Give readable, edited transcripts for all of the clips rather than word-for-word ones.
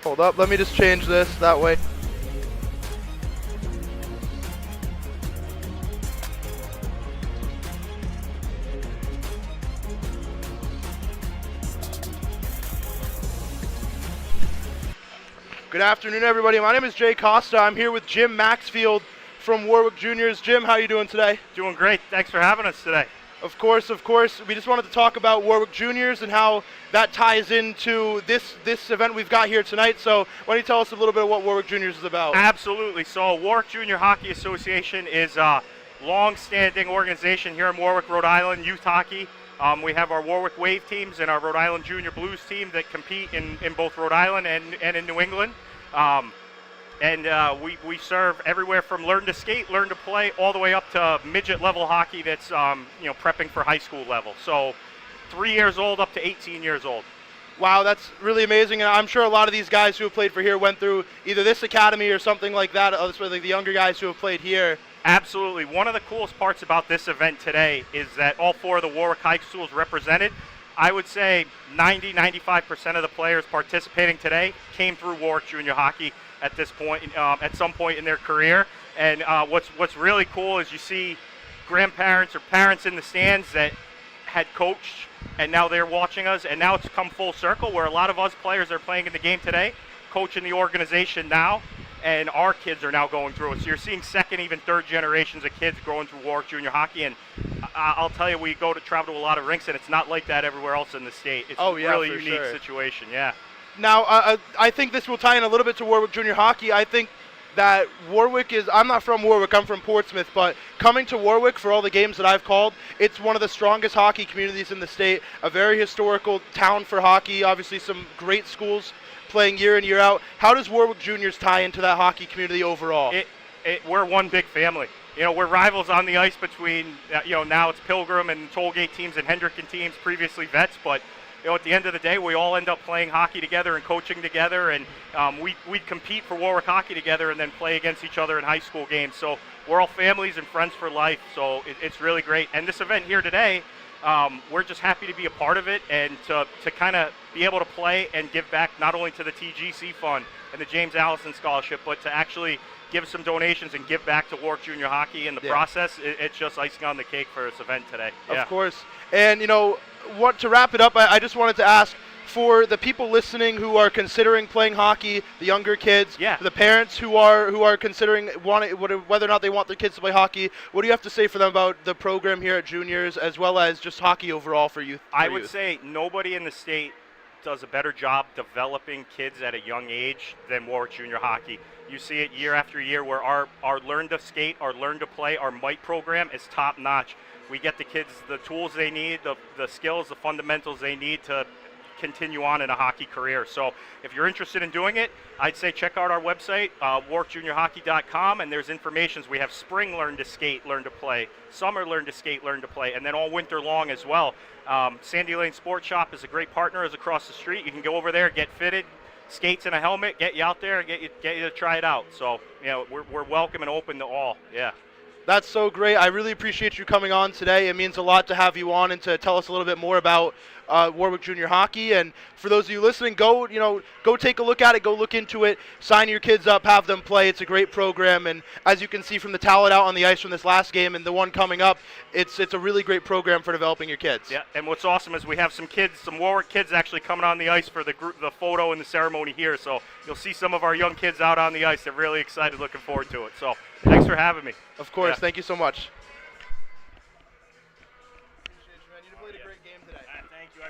Hold up, let me just change this that way. Good afternoon, everybody. My name is Jay Costa. I'm here with Jim Maxfield from Warwick Juniors. Jim, how are you doing today? Doing great. Thanks for having us today. Of course. We just wanted to talk about Warwick Juniors and how that ties into this event we've got here tonight. So why don't you tell us a little bit of what Warwick Juniors is about? Absolutely. So Warwick Junior Hockey Association is a long-standing organization here in Warwick, Rhode Island, youth hockey. We have our Warwick Wave teams and our Rhode Island Junior Blues team that compete in both Rhode Island and in New England. We serve everywhere from learn to skate, learn to play, all the way up to midget level hockey that's prepping for high school level. So 3 years old up to 18 years old. Wow, that's really amazing. And I'm sure a lot of these guys who have played for here went through either this academy or something like that, especially the younger guys who have played here. Absolutely. One of the coolest parts about this event today is that all four of the Warwick high schools represented. I would say 90-95% of the players participating today came through Warwick Junior Hockey at this point, at some point in their career. And what's really cool is you see grandparents or parents in the stands that had coached, and now they're watching us. And now it's come full circle where a lot of us players are playing in the game today, coaching the organization now, and our kids are now going through it. So you're seeing second, even third generations of kids growing through Warwick Junior Hockey. And I'll tell you, we travel to a lot of rinks, and it's not like that everywhere else in the state. It's a really unique situation, yeah. Now, I think this will tie in a little bit to Warwick Junior Hockey. I think that Warwick is, I'm not from Warwick, I'm from Portsmouth, but coming to Warwick for all the games that I've called, it's one of the strongest hockey communities in the state, a very historical town for hockey, obviously some great schools playing year in, year out. How does Warwick Juniors tie into that hockey community overall? We're one big family. We're rivals on the ice between, now it's Pilgrim and Tollgate teams and Hendricken teams, previously Vets, but at the end of the day, we all end up playing hockey together and coaching together, and we'd compete for Warwick hockey together and then play against each other in high school games. So we're all families and friends for life, so it's really great. And this event here today, we're just happy to be a part of it and to kind of be able to play and give back not only to the TGC Fund and the James Allison Scholarship, but to actually give some donations and give back to Warwick Junior Hockey in the process. It's just icing on the cake for this event today. Of course. And, to wrap it up, I just wanted to ask, for the people listening who are considering playing hockey, the younger kids, the parents who are considering whether or not they want their kids to play hockey, what do you have to say for them about the program here at Juniors, as well as just hockey overall for youth? I would say nobody in the state does a better job developing kids at a young age than Warwick Junior Hockey. You see it year after year where our learn to skate, our learn to play, our MITE program is top notch. We get the kids the tools they need, the skills, the fundamentals they need to continue on in a hockey career. So if you're interested in doing it, I'd say check out our website, warwickjuniorhockey.com, and there's information. We have spring learn to skate, learn to play, summer learn to skate, learn to play, and then all winter long as well. Sandy Lane Sports Shop is a great partner, is across the street. You can go over there, get fitted, skates and a helmet, get you out there, and get you to try it out. So we're welcome and open to all. Yeah. That's so great. I really appreciate you coming on today. It means a lot to have you on and to tell us a little bit more about Warwick Junior Hockey. And for those of you listening, go take a look at it, go look into it, sign your kids up, have them play. It's a great program. And as you can see from the talent out on the ice from this last game and the one coming up, it's a really great program for developing your kids. Yeah, and what's awesome is we have some Warwick kids actually coming on the ice for the photo and the ceremony here. So you'll see some of our young kids out on the ice. They're really excited, looking forward to it. So thanks for having me. Of course. Thank you so much. Appreciate you, man. You played a great game today. Thank you.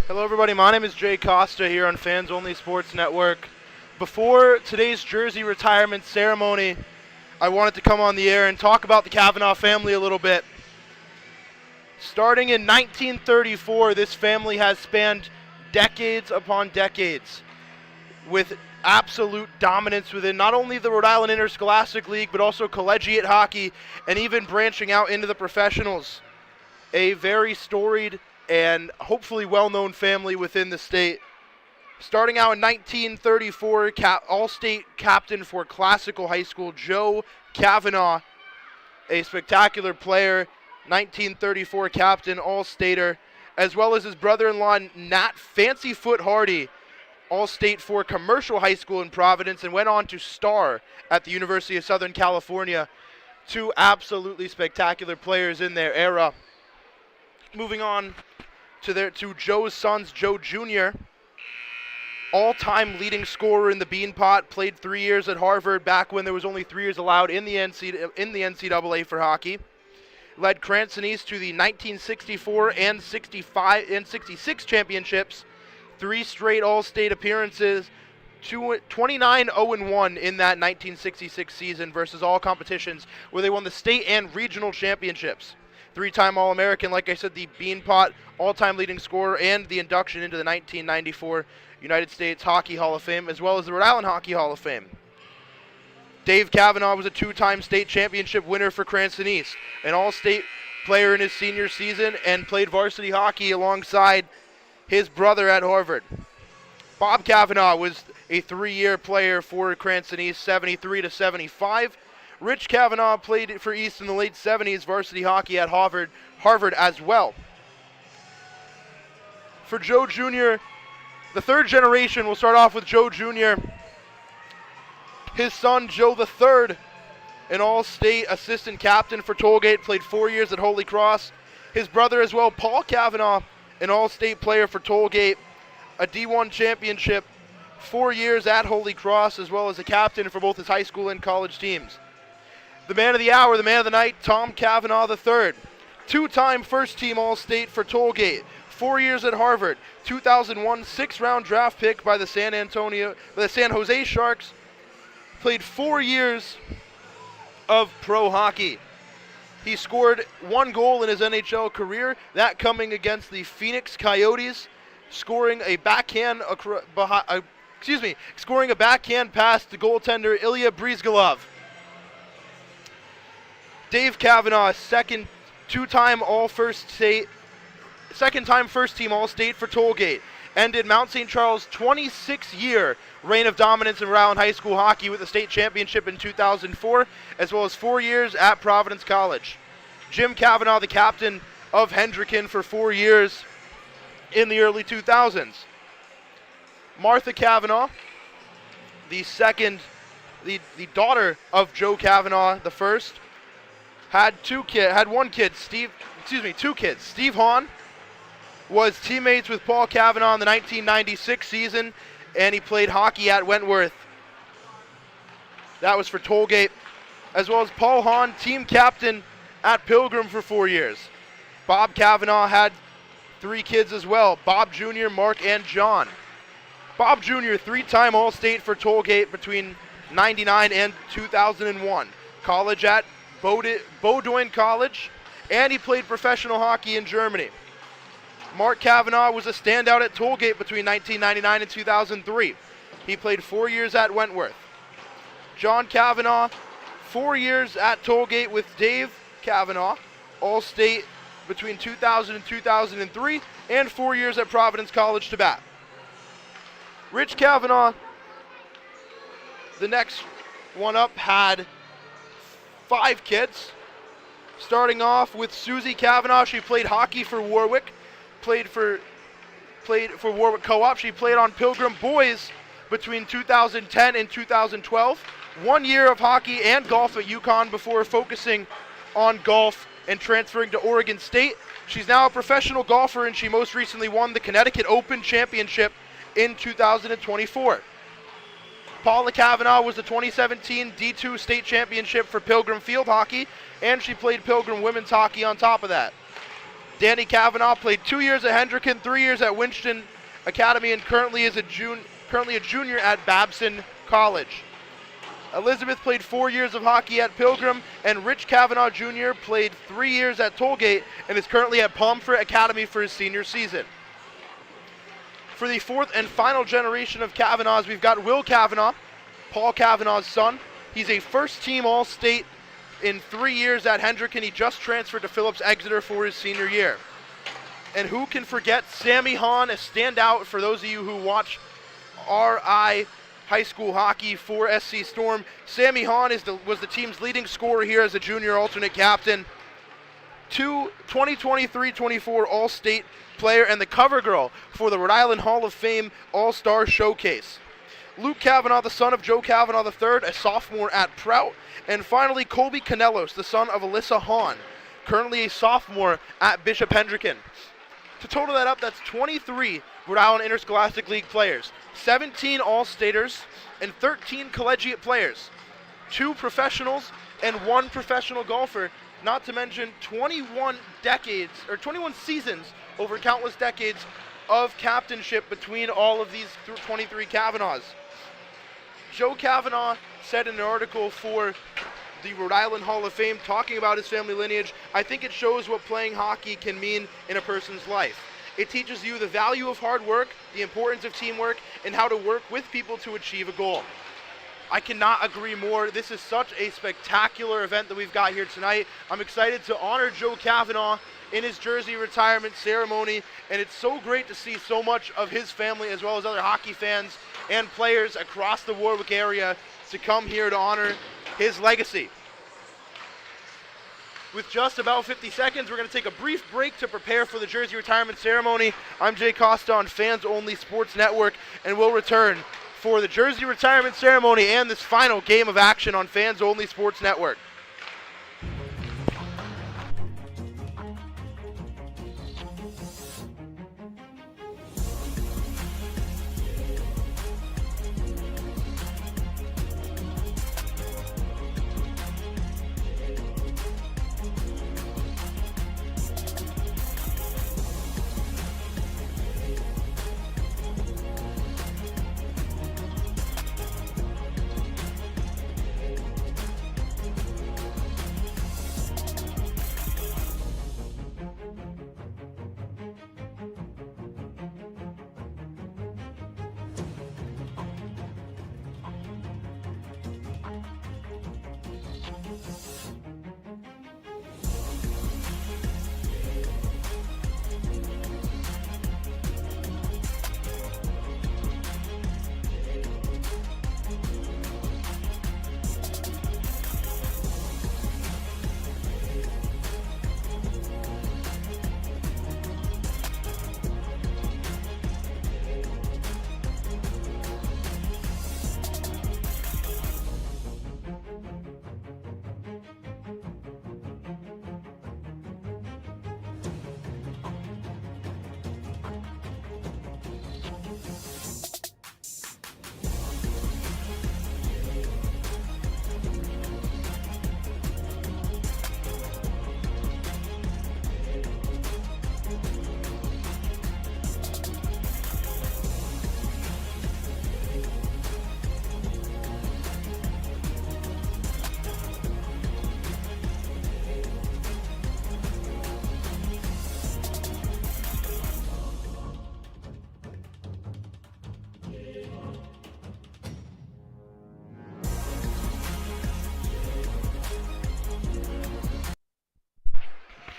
Hello, everybody. My name is Jay Costa here on Fans Only Sports Network. Before today's jersey retirement ceremony, I wanted to come on the air and talk about the Kavanaugh family a little bit. Starting in 1934, this family has spanned decades upon decades with absolute dominance within not only the Rhode Island Interscholastic League, but also collegiate hockey, and even branching out into the professionals. A very storied and hopefully well-known family within the state. Starting out in 1934, All-State captain for Classical High School, Joe Kavanaugh, a spectacular player, 1934 captain, All-Stater, as well as his brother-in-law, Nat Fancyfoot Hardy, All-State for Commercial High School in Providence, and went on to star at the University of Southern California. Two absolutely spectacular players in their era. Moving on to Joe's sons, Joe Jr., all-time leading scorer in the Beanpot, played 3 years at Harvard back when there was only 3 years allowed in the NCAA for hockey. Led Cranston East to the 1964 and 65 and 66 championships, 3 straight All-State appearances, 29-0-1 in that 1966 season versus all competitions, where they won the state and regional championships. 3-time All-American, like I said, the Beanpot all-time leading scorer, and the induction into the 1994 United States Hockey Hall of Fame, as well as the Rhode Island Hockey Hall of Fame. Dave Kavanaugh was a 2-time state championship winner for Cranston East, an all-state player in his senior season, and played varsity hockey alongside his brother at Harvard. Bob Kavanaugh was a 3-year player for Cranston East, 73 to 75. Rich Kavanaugh played for East in the late 70s, varsity hockey at Harvard as well. For Joe Jr., the third generation, we'll start off with Joe Jr. His son, Joe III, an all-state assistant captain for Tollgate, played 4 years at Holy Cross. His brother as well, Paul Kavanaugh, an all-state player for Tollgate, a D1 championship, 4 years at Holy Cross, as well as a captain for both his high school and college teams. The man of the hour, the man of the night, Tom Kavanaugh III, 2-time first-team All-State for Tollgate, 4 years at Harvard, 2001 6th-round draft pick by the San Jose Sharks, played 4 years of pro hockey. He scored 1 goal in his NHL career, that coming against the Phoenix Coyotes, scoring a backhand pass to goaltender Ilya Brizgalov. Dave Kavanaugh, second-time first-team All-State for Tollgate, ended Mount St. Charles' 26-year reign of dominance in Rhode Island high school hockey with the state championship in 2004, as well as 4 years at Providence College. Jim Kavanaugh, the captain of Hendricken for 4 years in the early 2000s. Martha Kavanaugh, the daughter of Joe Kavanaugh the first, had two kids. Steve Hahn was teammates with Paul Kavanaugh in the 1996 season, and he played hockey at Wentworth. That was for Tollgate, as well as Paul Hahn, team captain at Pilgrim for 4 years. Bob Kavanaugh had 3 kids as well, Bob Jr., Mark, and John. Bob Jr., 3-time All-State for Tollgate between 99 and 2001. College at Bowdoin College, and he played professional hockey in Germany. Mark Kavanaugh was a standout at Tollgate between 1999 and 2003. He played 4 years at Wentworth. John Kavanaugh, 4 years at Tollgate with Dave Kavanaugh, All-State between 2000 and 2003, and 4 years at Providence College to bat. Rich Kavanaugh, the next one up, had 5 kids. Starting off with Susie Kavanaugh, she played hockey for Warwick, played for Warwick Co-op. She played on Pilgrim Boys between 2010 and 2012. 1 year of hockey and golf at UConn before focusing on golf and transferring to Oregon State. She's now a professional golfer, and she most recently won the Connecticut Open Championship in 2024. Paula Kavanaugh was the 2017 D2 state championship for Pilgrim field hockey, and she played Pilgrim women's hockey on top of that. Danny Kavanaugh played 2 years at Hendricken, 3 years at Winston Academy, and currently is a junior at Babson College. Elizabeth played 4 years of hockey at Pilgrim, and Rich Kavanaugh Jr. played 3 years at Tollgate and is currently at Pomfret Academy for his senior season. For the fourth and final generation of Kavanaughs, we've got Will Kavanaugh, Paul Kavanaugh's son. He's a first-team All-State in 3 years at Hendricken. He just transferred to Phillips Exeter for his senior year. And who can forget Sammy Hahn, a standout for those of you who watch RI high school hockey for SC Storm. Sammy Hahn was the team's leading scorer here as a junior alternate captain. 2023-24 All-State player and the cover girl for the Rhode Island Hall of Fame All-Star Showcase. Luke Kavanaugh, the son of Joe Kavanaugh III, a sophomore at Prout. And finally, Colby Canellos, the son of Alyssa Hahn, currently a sophomore at Bishop Hendricken. To total that up, that's 23 Rhode Island Interscholastic League players, 17 All-Staters, and 13 collegiate players, 2 professionals, and 1 professional golfer, not to mention 21 seasons over countless decades of captainship between all of these 23 Kavanaughs. Joe Kavanaugh said in an article for the Rhode Island Hall of Fame talking about his family lineage, "I think it shows what playing hockey can mean in a person's life. It teaches you the value of hard work, the importance of teamwork, and how to work with people to achieve a goal." I cannot agree more. This is such a spectacular event that we've got here tonight. I'm excited to honor Joe Kavanaugh in his jersey retirement ceremony, and it's so great to see so much of his family as well as other hockey fans and players across the Warwick area to come here to honor his legacy. With just about 50 seconds, we're going to take a brief break to prepare for the jersey retirement ceremony. I'm Jay Costa on Fans Only Sports Network, and we'll return for the jersey retirement ceremony and this final game of action on Fans Only Sports Network.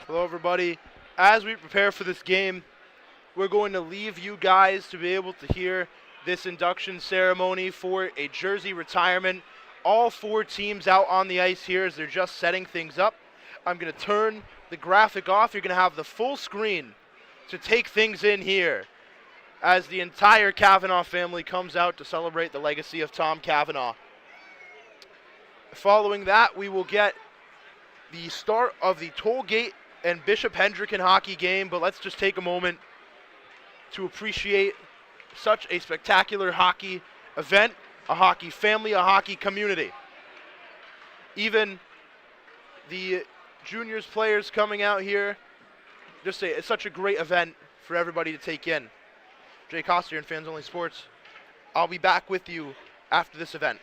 Hello everybody. As we prepare for this game, we're going to leave you guys to be able to hear this induction ceremony for a jersey retirement. All 4 teams out on the ice here as they're just setting things up. I'm going to turn the graphic off. You're going to have the full screen to take things in here as the entire Kavanaugh family comes out to celebrate the legacy of Tom Kavanaugh. Following that, we will get the start of the Tollgate and Bishop Hendricken hockey game, but let's just take a moment to appreciate such a spectacular hockey event, a hockey family, a hockey community. Even the juniors players coming out here just it's such a great event for everybody to take in. Jay Costier and Fans Only Sports. I'll be back with you after this event.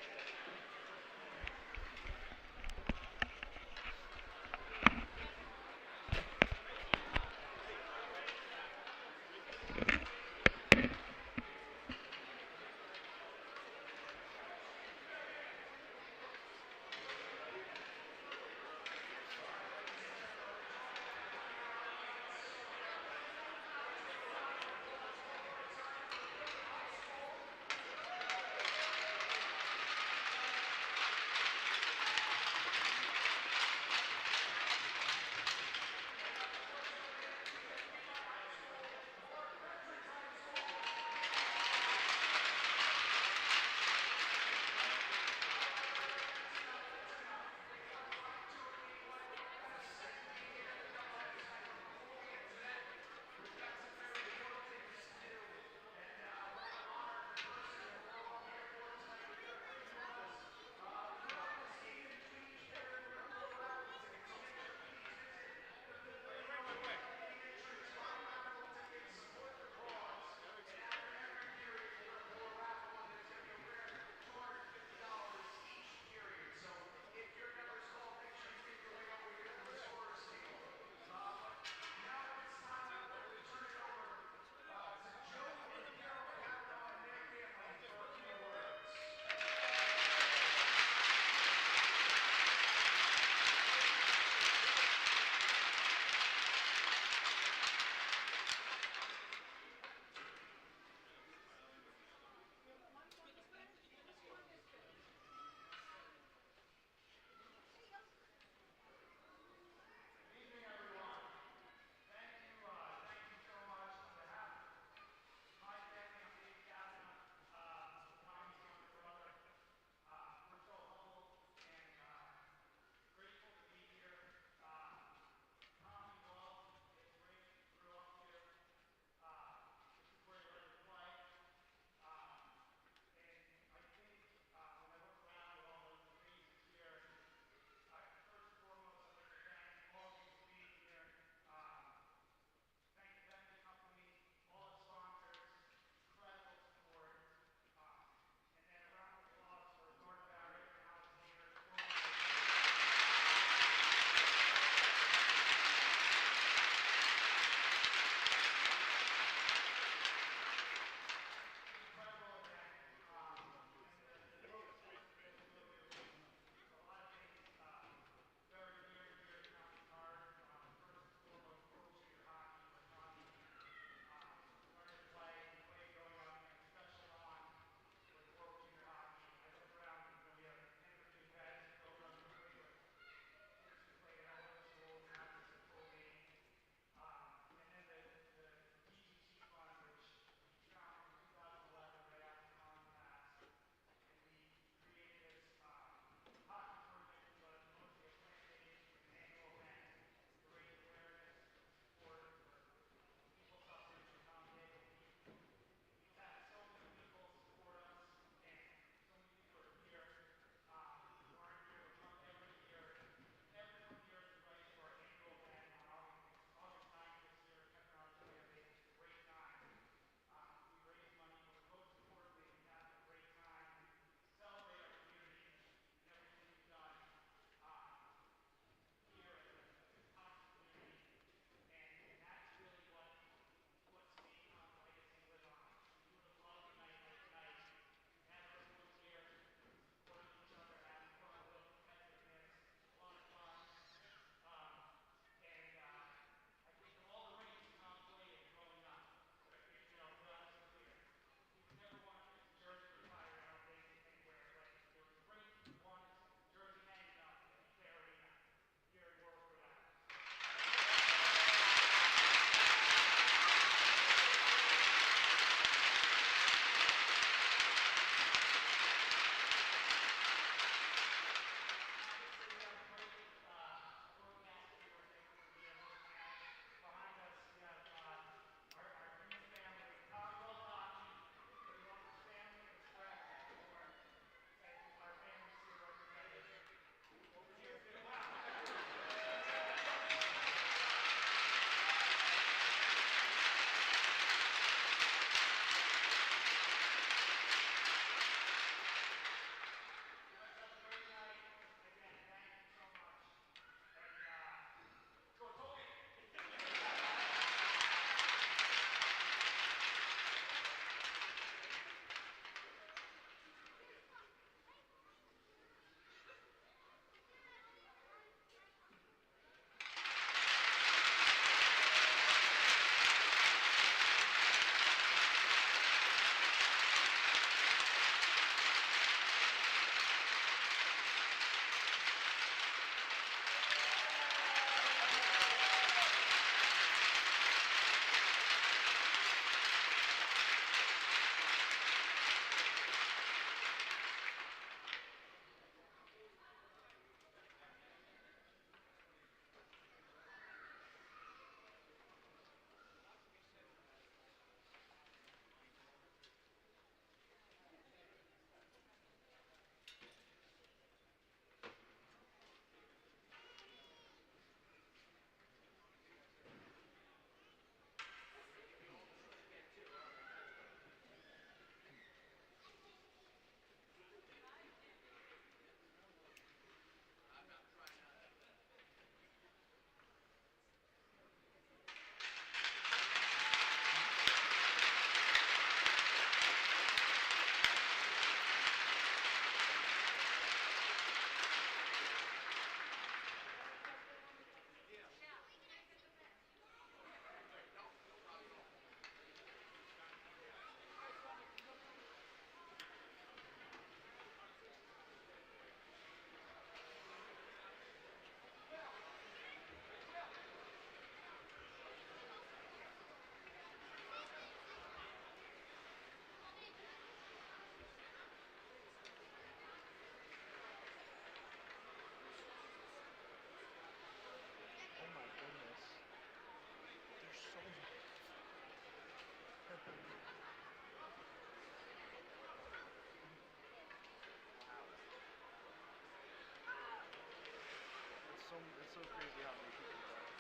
it's so crazy how many people there are.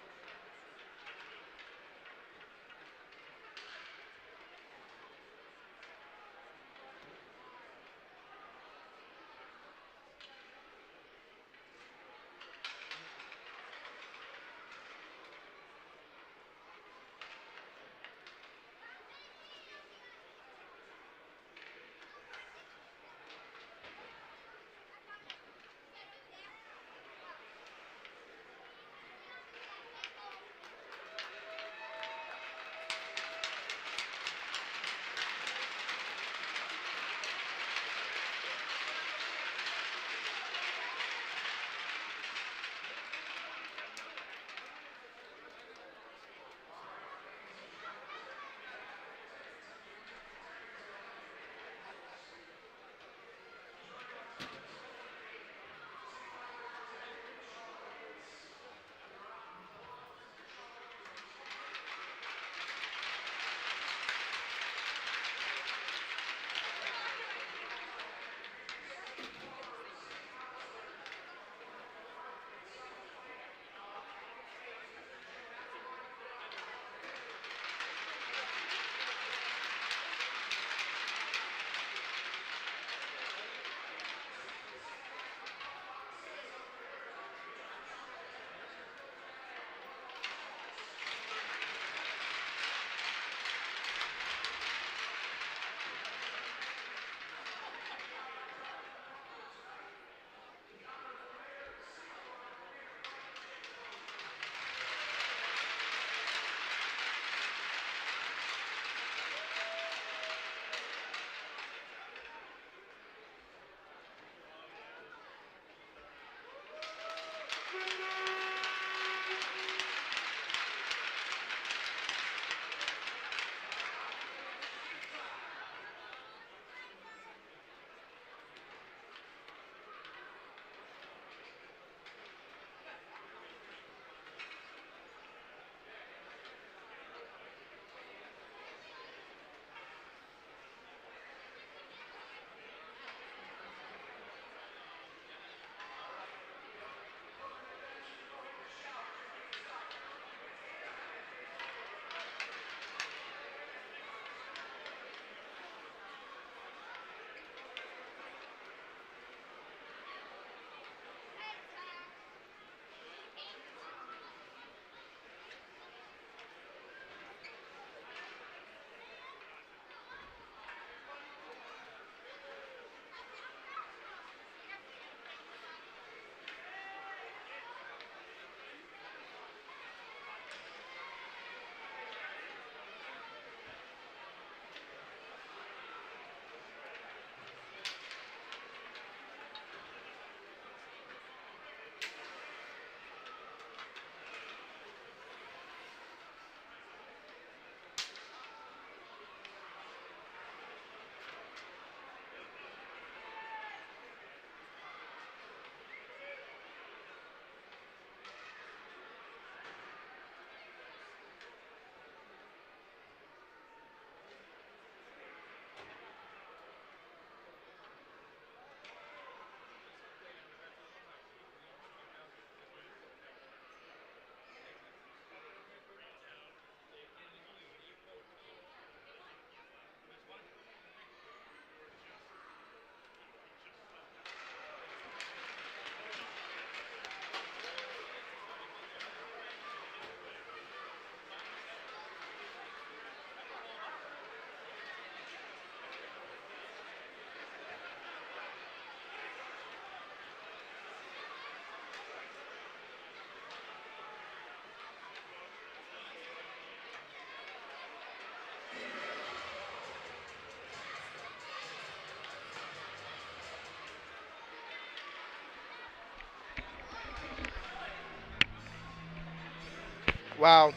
Wow,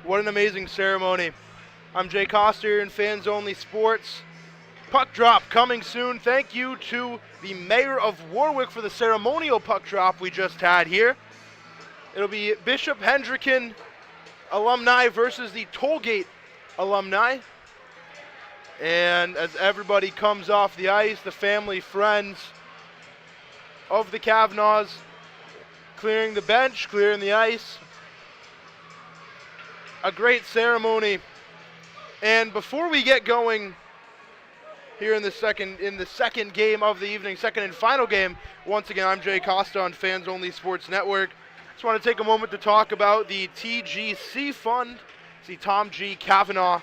what an amazing ceremony. I'm Jay Coster here in Fans Only Sports. Puck drop coming soon. Thank you to the mayor of Warwick for the ceremonial puck drop we just had here. It'll be Bishop Hendricken alumni versus the Tollgate alumni. And as everybody comes off the ice, the family, friends of the Kavanaughs clearing the bench, clearing the ice. A great ceremony. And before we get going here in the second game of the evening, second and final game, once again, I'm Jay Costa on Fans Only Sports Network. Just want to take a moment to talk about the TGC Fund. It's the Tom G. Kavanaugh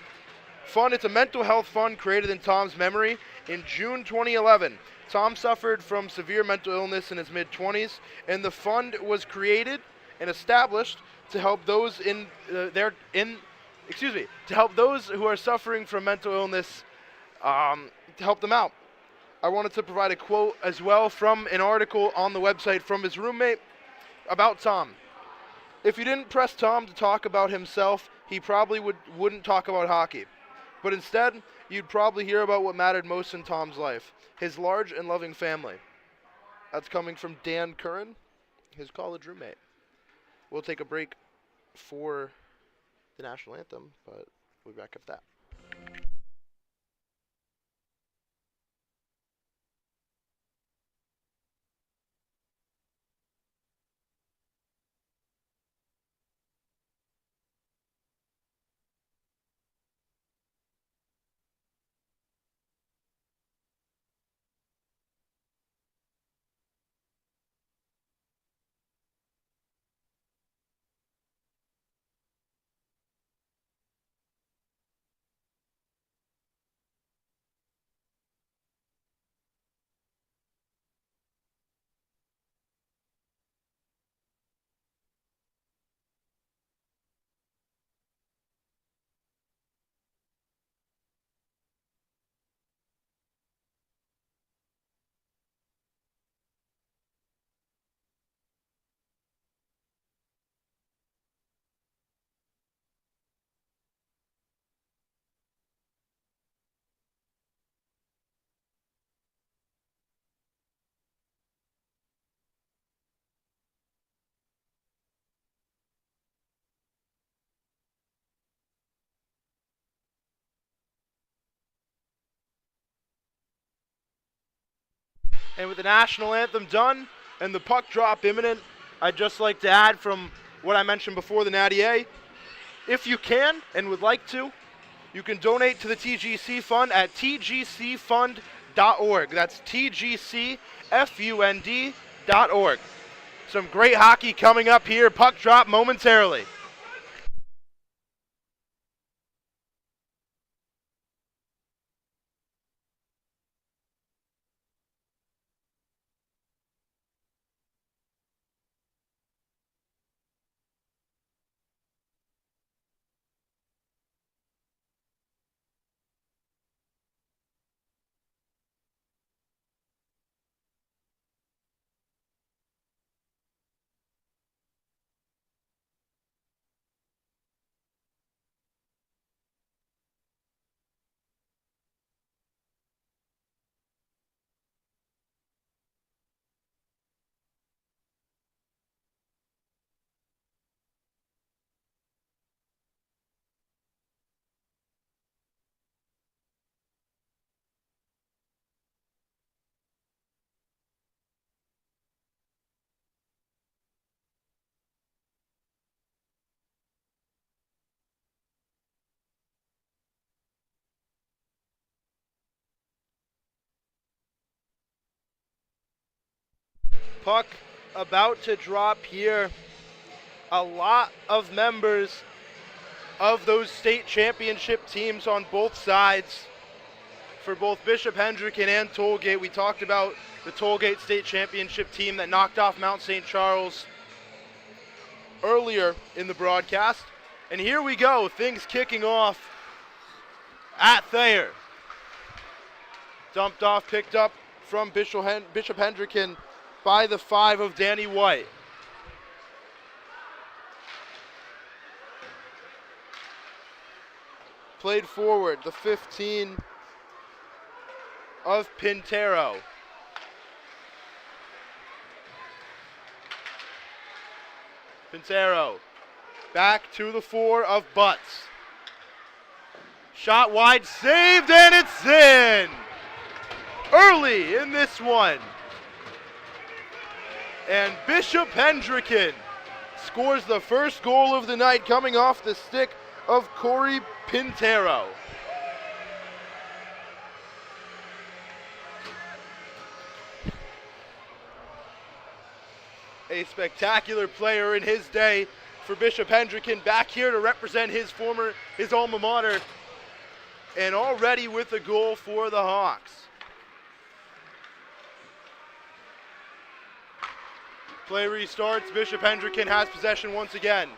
Fund. It's a mental health fund created in Tom's memory in June 2011. Tom suffered from severe mental illness in his mid-20s, and the fund was created and established to help those to help those who are suffering from mental illness, to help them out. I wanted to provide a quote as well from an article on the website from his roommate about Tom. If you didn't press Tom to talk about himself, he probably wouldn't talk about hockey. But instead, you'd probably hear about what mattered most in Tom's life, his large and loving family. That's coming from Dan Curran, his college roommate. We'll take a break for the national anthem, but we'll be back after that. And with the national anthem done and the puck drop imminent, I'd just like to add from what I mentioned before the Natty A, if you can and would like to, you can donate to the TGC Fund at tgcfund.org. That's tgcfund.org. Some great hockey coming up here. Puck drop momentarily. Puck about to drop here. A lot of members of those state championship teams on both sides for both Bishop Hendricken and Tollgate. We talked about the Tollgate state championship team that knocked off Mount St. Charles earlier in the broadcast. And here we go, things kicking off at Thayer. Dumped off, picked up from Bishop Hendricken by the 5 of Danny White. Played forward, the 15 of Pintero. Pintero back to the 4 of Butts. Shot wide, saved, and it's in! Early in this one. And Bishop Hendricken scores the first goal of the night, coming off the stick of Corey Pintero. A spectacular player in his day for Bishop Hendricken, back here to represent his alma mater, and already with a goal for the Hawks. Play restarts. Bishop Hendricken has possession once again.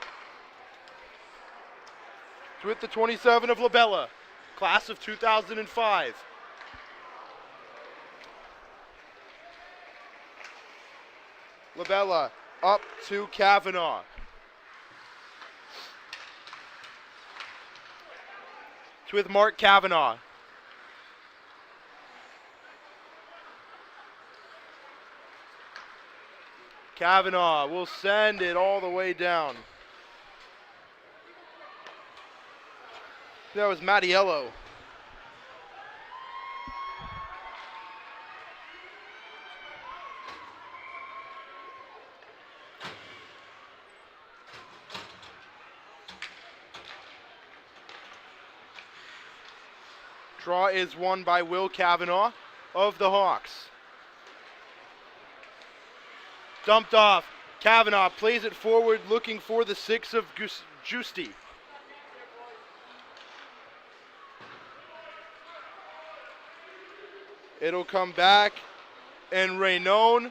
It's with the 27 of Labella, class of 2005. Labella up to Kavanaugh. It's with Mark Kavanaugh. Kavanaugh will send it all the way down. That was Mattiello. Draw is won by Will Kavanaugh of the Hawks. Dumped off. Kavanaugh plays it forward, looking for the 6 of Giusti. It'll come back, and Raynone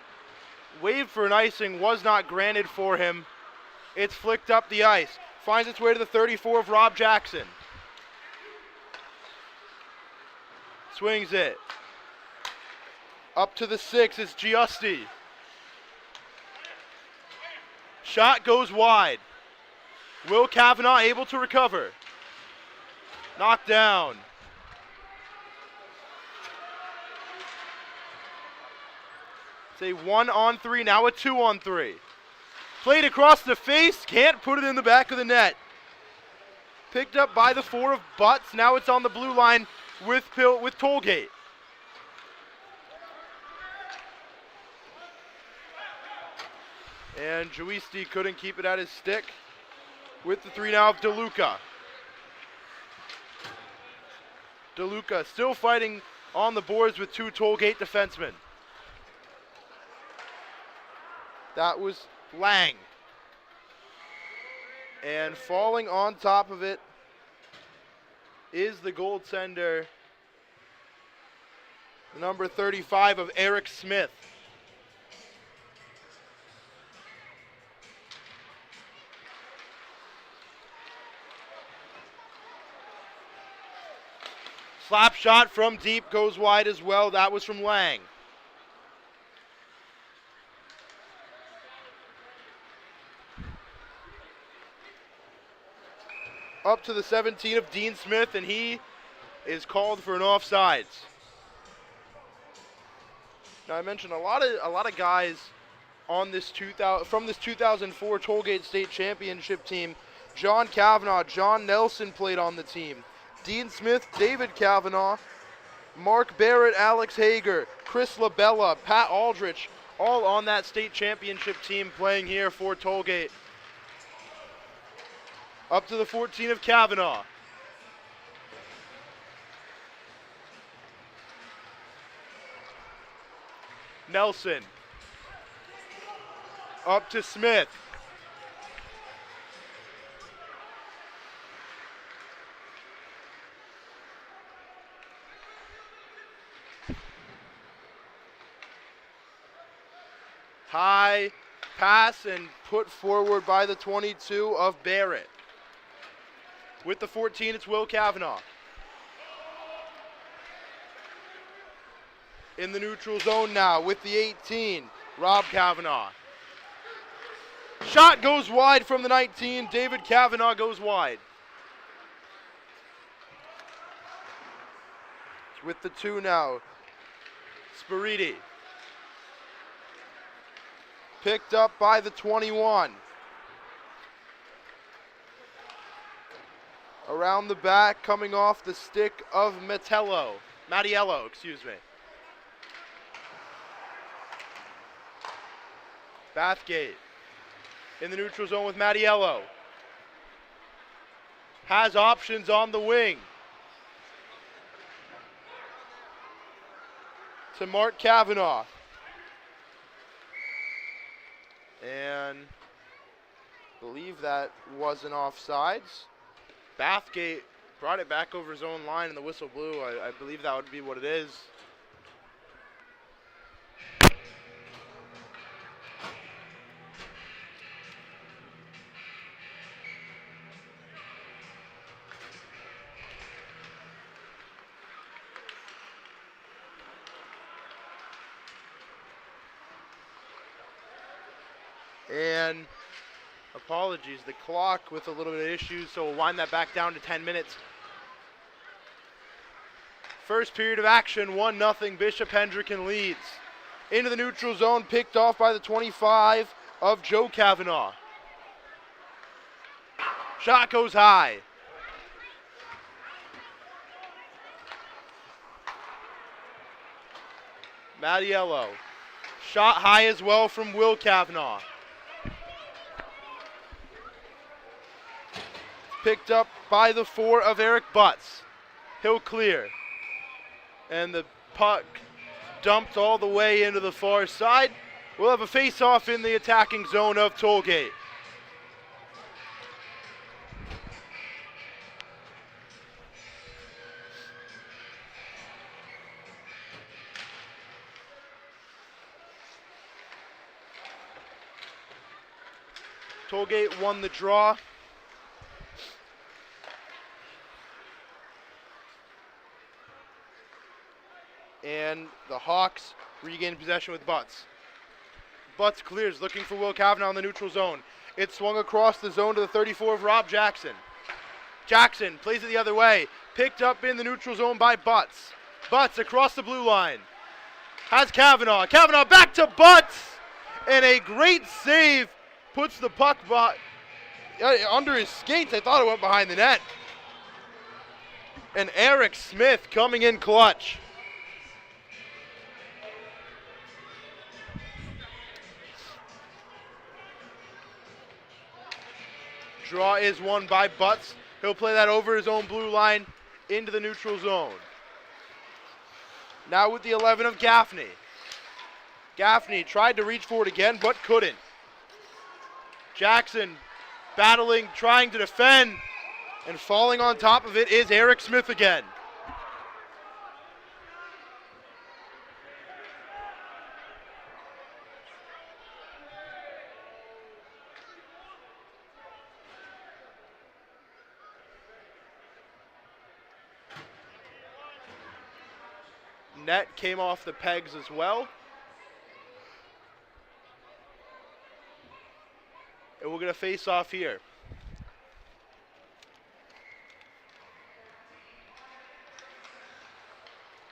waved for an icing, was not granted for him. It's flicked up the ice. Finds its way to the 34 of Rob Jackson. Swings it. Up to the 6 is Giusti. Shot goes wide. Will Kavanaugh able to recover. Knocked down. It's a 1-on-3, now a 2-on-3. Played across the face, can't put it in the back of the net. Picked up by the 4 of Butts, now it's on the blue line with Tollgate. And Giusti couldn't keep it at his stick with the 3 now of DeLuca. DeLuca still fighting on the boards with 2 Tollgate defensemen. That was Lang. And falling on top of it is the goaltender, number 35 of Eric Smith. Slap shot from deep goes wide as well. That was from Lang. Up to the 17 of Dean Smith, and he is called for an offsides. Now I mentioned a lot of guys on this from this 2004 Tollgate State Championship team. John Kavanaugh, John Nelson played on the team. Dean Smith, David Kavanaugh, Mark Barrett, Alex Hager, Chris Labella, Pat Aldrich, all on that state championship team playing here for Tollgate. Up to the 14 of Kavanaugh. Nelson. Up to Smith. High pass and put forward by the 22 of Barrett. With the 14, it's Will Kavanaugh. In the neutral zone now with the 18, Rob Kavanaugh. Shot goes wide from the 19. David Kavanaugh goes wide. With the 2 now, Spiriti. Picked up by the 21. Around the back, coming off the stick of Mattiello, excuse me. Bathgate in the neutral zone with Mattiello. Has options on the wing. To Mark Kavanaugh. And I believe that wasn't offsides. Bathgate brought it back over his own line and the whistle blew. I believe that would be what it is. And apologies, the clock with a little bit of issues, so we'll wind that back down to 10 minutes. First period of action, 1-0, Bishop Hendricken leads. Into the neutral zone, picked off by the 25 of Joe Kavanaugh. Shot goes high. Mattiello. Shot high as well from Will Kavanaugh. Picked up by the 4 of Eric Butts. He'll clear. And the puck dumped all the way into the far side. We'll have a face-off in the attacking zone of Tollgate. Tollgate won the draw. And the Hawks regain possession with Butts. Butts clears, looking for Will Kavanaugh in the neutral zone. It's swung across the zone to the 34 of Rob Jackson. Jackson plays it the other way. Picked up in the neutral zone by Butts. Butts across the blue line. Has Kavanaugh. Kavanaugh back to Butts. And a great save puts the puck under his skates. I thought it went behind the net. And Eric Smith coming in clutch. Draw is won by Butts. He'll play that over his own blue line into the neutral zone. Now with the 11 of Gaffney. Gaffney tried to reach for it again, but couldn't. Jackson battling, trying to defend, and falling on top of it is Eric Smith again. Net came off the pegs as well. And we're going to face off here.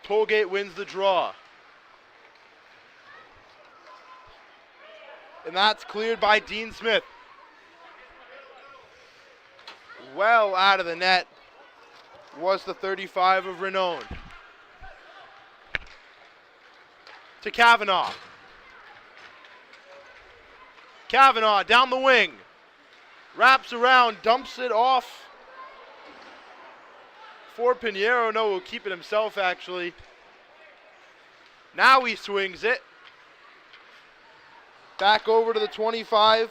Tollgate wins the draw. And that's cleared by Dean Smith. Well out of the net was the 35 of Renown. To Kavanaugh. Kavanaugh down the wing. Wraps around, dumps it off for Pinheiro. No, he'll keep it himself actually. Now he swings it. Back over to the 25.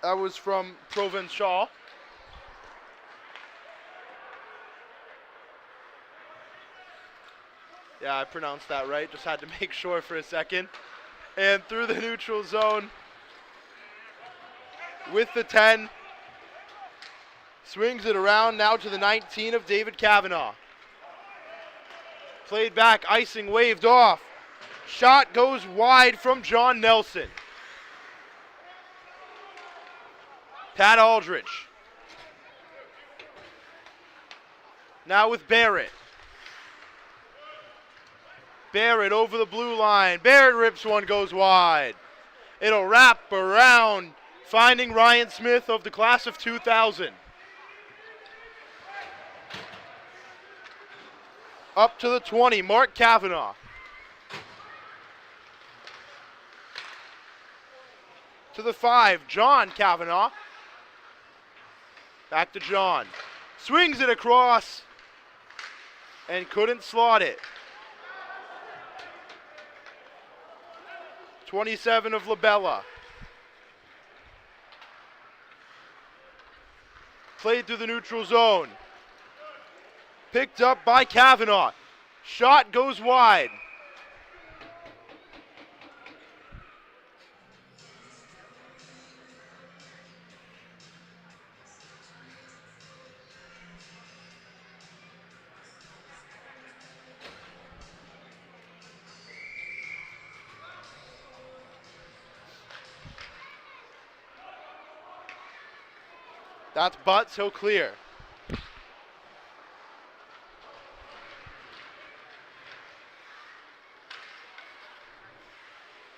That was from Provençal. Yeah, I pronounced that right. Just had to make sure for a second. And through the neutral zone with the 10. Swings it around now to the 19 of David Kavanaugh. Played back, icing waved off. Shot goes wide from John Nelson. Pat Aldrich. Now with Barrett. Barrett over the blue line. Barrett rips one, goes wide. It'll wrap around, finding Ryan Smith of the class of 2000. Up to the 20, Mark Kavanaugh. To the 5, John Kavanaugh. Back to John. Swings it across and couldn't slot it. 27 of Labella. Played through the neutral zone. Picked up by Kavanaugh. Shot goes wide. That's Butts, he'll clear.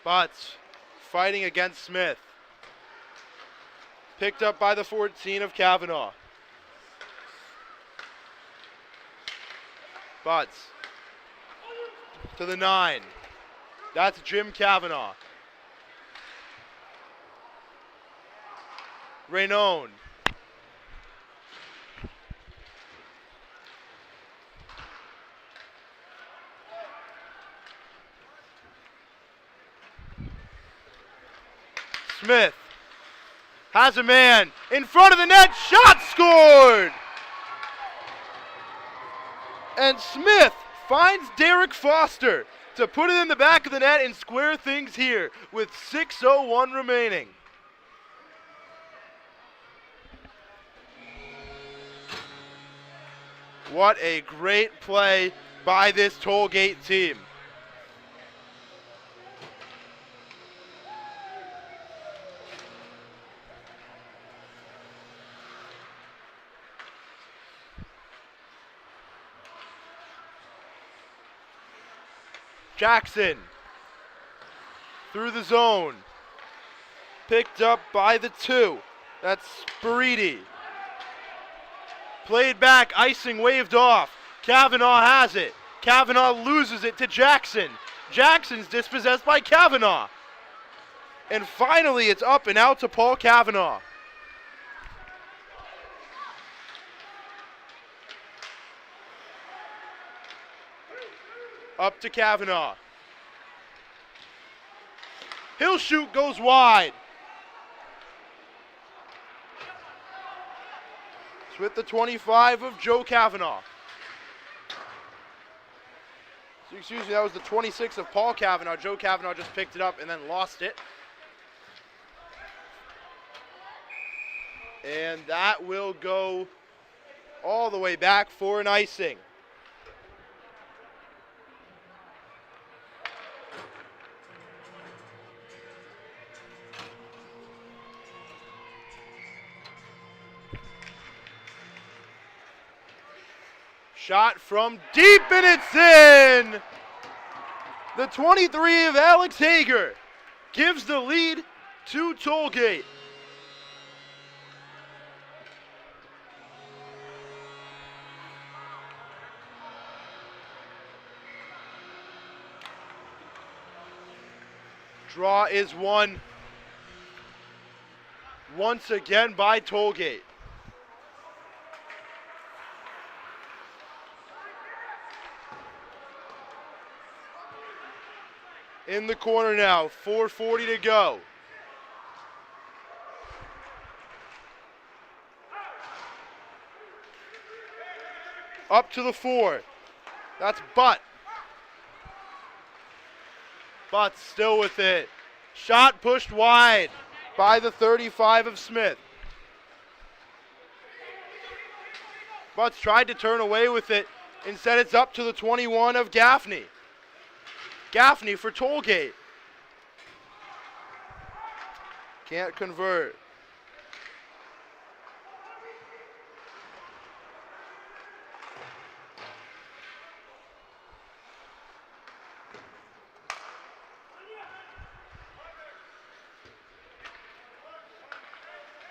Butts fighting against Smith. Picked up by the 14 of Kavanaugh. Butts to the 9. That's Jim Kavanaugh. Raynone. Smith has a man in front of the net. Shot scored! And Smith finds Derek Foster to put it in the back of the net and square things here with 6:01 remaining. What a great play by this Tollgate team. Jackson through the zone. Picked up by the 2. That's Spariti. Played back, icing waved off. Kavanaugh has it. Kavanaugh loses it to Jackson. Jackson's dispossessed by Kavanaugh. And finally it's up and out to Paul Kavanaugh. Up to Kavanaugh. He'll shoot, goes wide. It's with the 25 of Joe Kavanaugh. So excuse me, that was the 26 of Paul Kavanaugh. Joe Kavanaugh just picked it up and then lost it. And that will go all the way back for an icing. Shot from deep and it's in! The 23 of Alex Hager gives the lead to Tollgate. Draw is won once again by Tollgate. In the corner now, 4:40 to go. Up to the 4. That's Butt. Butt still with it. Shot pushed wide by the 35 of Smith. Butts tried to turn away with it. Instead, it's up to the 21 of Gaffney. Gaffney for Tollgate. Can't convert.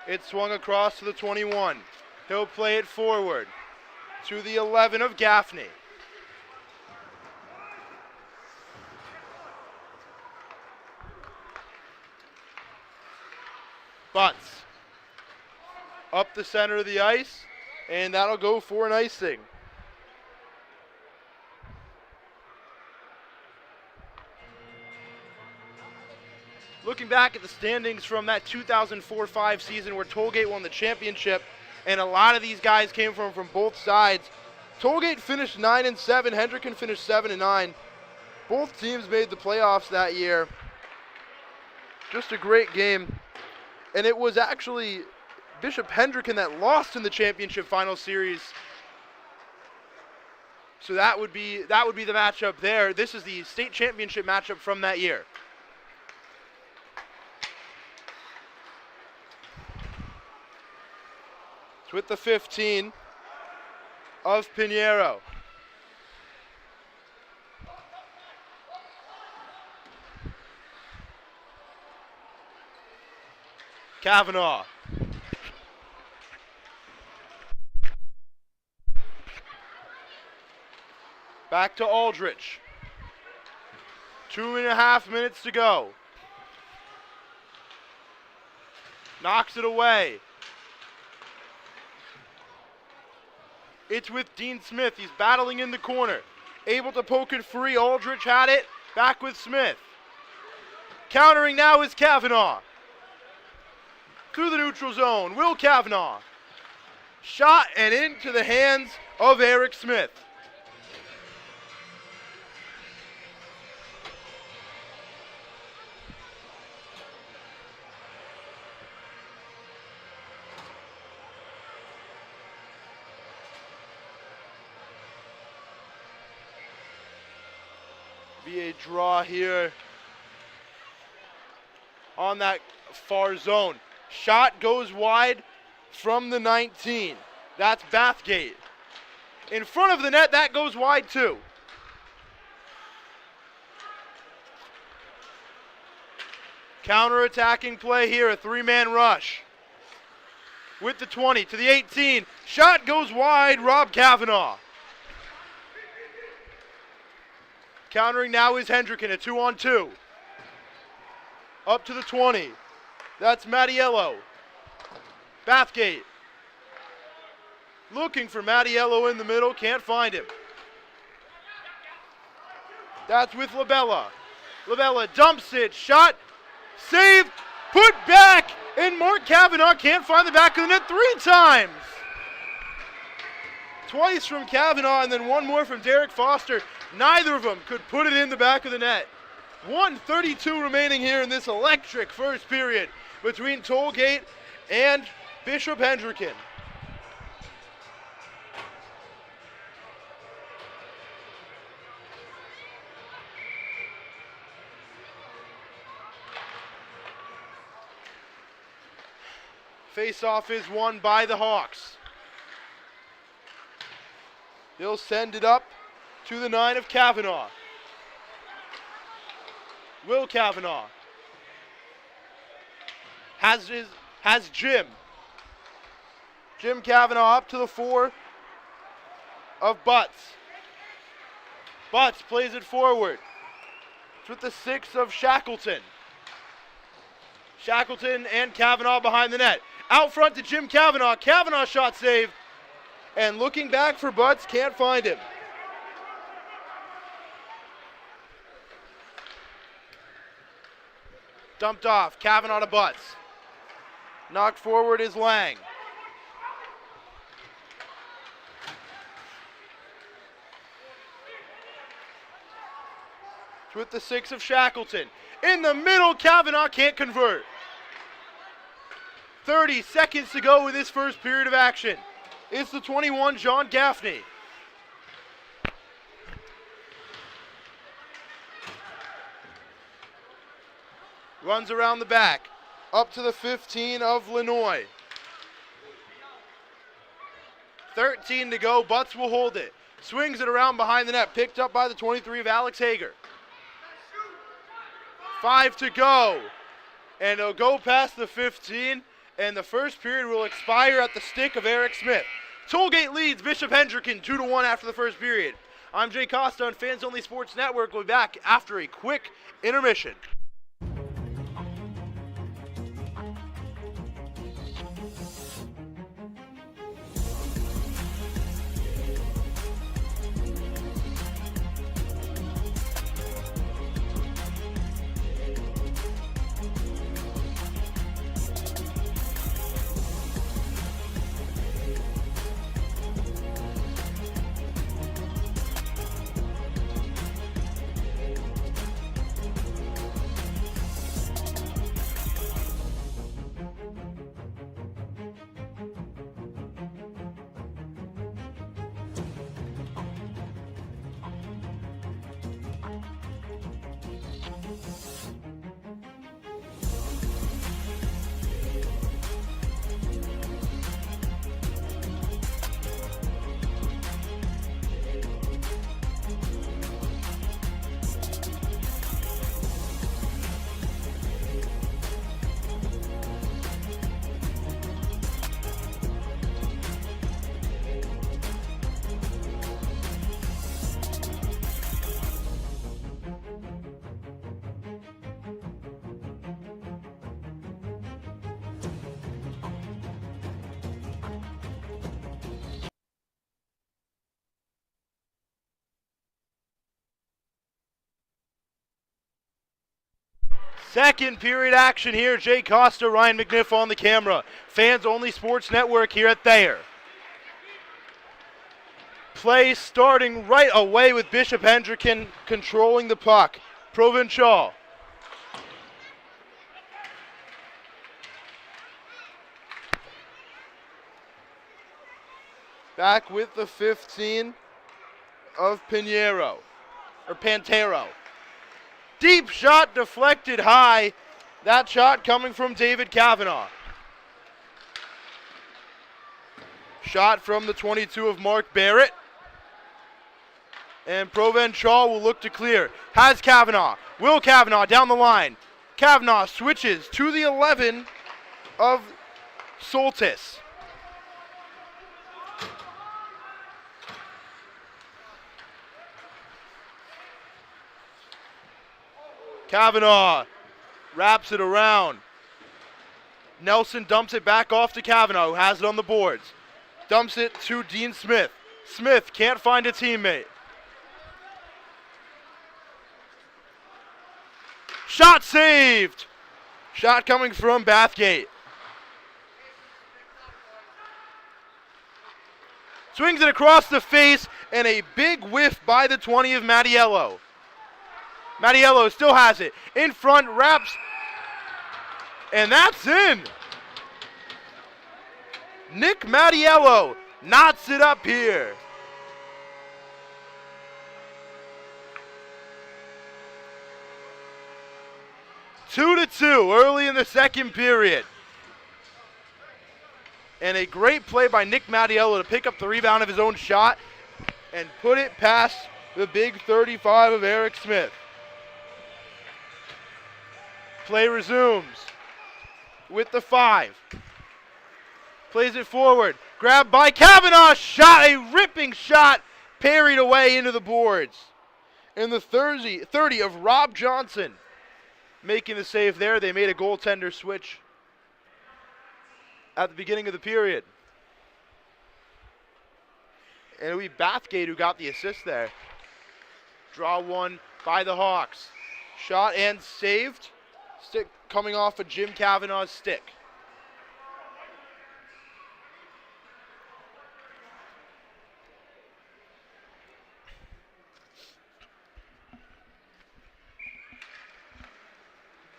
It swung across to the 21. He'll play it forward to the 11 of Gaffney. Butts. Up the center of the ice, and that'll go for an icing. Looking back at the standings from that 2004-05 season where Tollgate won the championship, and a lot of these guys came from both sides. Tollgate finished 9-7, Hendricken finished 7-9. Both teams made the playoffs that year. Just a great game. And it was actually Bishop Hendricken that lost in the championship final series. So that would be the matchup there. This is the state championship matchup from that year. It's with the 15 of Pinheiro. Kavanaugh. Back to Aldrich. 2.5 minutes to go. Knocks it away. It's with Dean Smith. He's battling in the corner. Able to poke it free. Aldrich had it. Back with Smith. Countering now is Kavanaugh. Through the neutral zone. Will Kavanaugh. Shot and into the hands of Eric Smith. Be a draw here on that far zone. Shot goes wide from the 19. That's Bathgate. In front of the net, that goes wide too. Counter-attacking play here, a three-man rush. With the 20 to the 18. Shot goes wide, Rob Kavanaugh. Countering now is Hendricken, a 2-on-2. Up to the 20. That's Mattiello. Bathgate. Looking for Mattiello in the middle, can't find him. That's with Labella. Labella dumps it, shot, saved, put back, and Mark Kavanaugh can't find the back of the net 3 times. Twice from Kavanaugh and then one more from Derek Foster. Neither of them could put it in the back of the net. 1:32 remaining here in this electric first period between Tollgate and Bishop Hendricken. Face-off is won by the Hawks. They'll send it up to the 9 of Kavanaugh. Will Kavanaugh has Jim. Jim Kavanaugh up to the 4 of Butts. Butts plays it forward. It's with the 6 of Shackleton. Shackleton and Kavanaugh behind the net. Out front to Jim Kavanaugh. Kavanaugh shot saved. And looking back for Butts, can't find him. Dumped off. Kavanaugh to Butts. Knocked forward is Lang. It's with the 6 of Shackleton. In the middle, Kavanaugh can't convert. 30 seconds to go in this first period of action. It's the 21, John Gaffney. Runs around the back. Up to the 15 of Lenoy. 13 to go. Butts will hold it. Swings it around behind the net. Picked up by the 23 of Alex Hager. 5 to go. And it'll go past the 15. And the first period will expire at the stick of Eric Smith. Tollgate leads Bishop Hendricken 2-1 after the first period. I'm Jay Costa on Fans Only Sports Network. We'll be back after a quick intermission. Second period action here. Jay Costa, Ryan McNiff on the camera. Fans Only Sports Network here at Thayer. Play starting right away with Bishop Hendricken controlling the puck. Provenchal. Back with the 15 of Pantero. Deep shot deflected high. That shot coming from David Kavanaugh. Shot from the 22 of Mark Barrett. And Provenchal will look to clear. Has Kavanaugh. Will Kavanaugh down the line. Kavanaugh switches to the 11 of Soltis. Kavanaugh wraps it around. Nelson dumps it back off to Kavanaugh, who has it on the boards. Dumps it to Dean Smith. Smith can't find a teammate. Shot saved. Shot coming from Bathgate. Swings it across the face, and a big whiff by the 20 of Mattiello. Mattiello still has it. In front, wraps, and that's in. Nick Mattiello knots it up here. Two to two early in the second period. And a great play by Nick Mattiello to pick up the rebound of his own shot and put it past the big 35 of Eric Smith. Play resumes with the 5. Plays it forward. Grabbed by Kavanaugh. Shot, a ripping shot, parried away into the boards. And the 30 of Rob Johnson making the save there. They made a goaltender switch at the beginning of the period. And it'll be Bathgate who got the assist there. Draw one by the Hawks. Shot and saved. Stick coming off of Jim Kavanaugh's stick.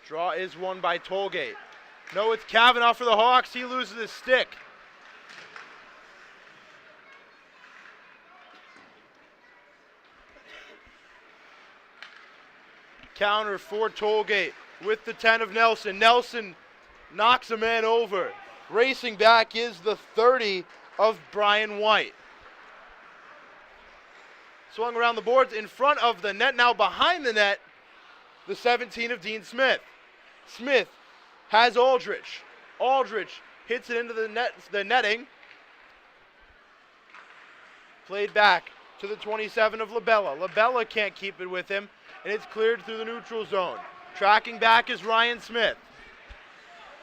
Draw is won by Tollgate. No, it's Kavanaugh for the Hawks. He loses his stick. Counter for Tollgate with the 10 of Nelson. Nelson knocks a man over. Racing back is the 30 of Brian White. Swung around the boards in front of the net. Now behind the net, the 17 of Dean Smith. Smith has Aldrich. Aldrich hits it into the netting. Played back to the 27 of Labella. Labella can't keep it with him, and it's cleared through the neutral zone. Tracking back is Ryan Smith.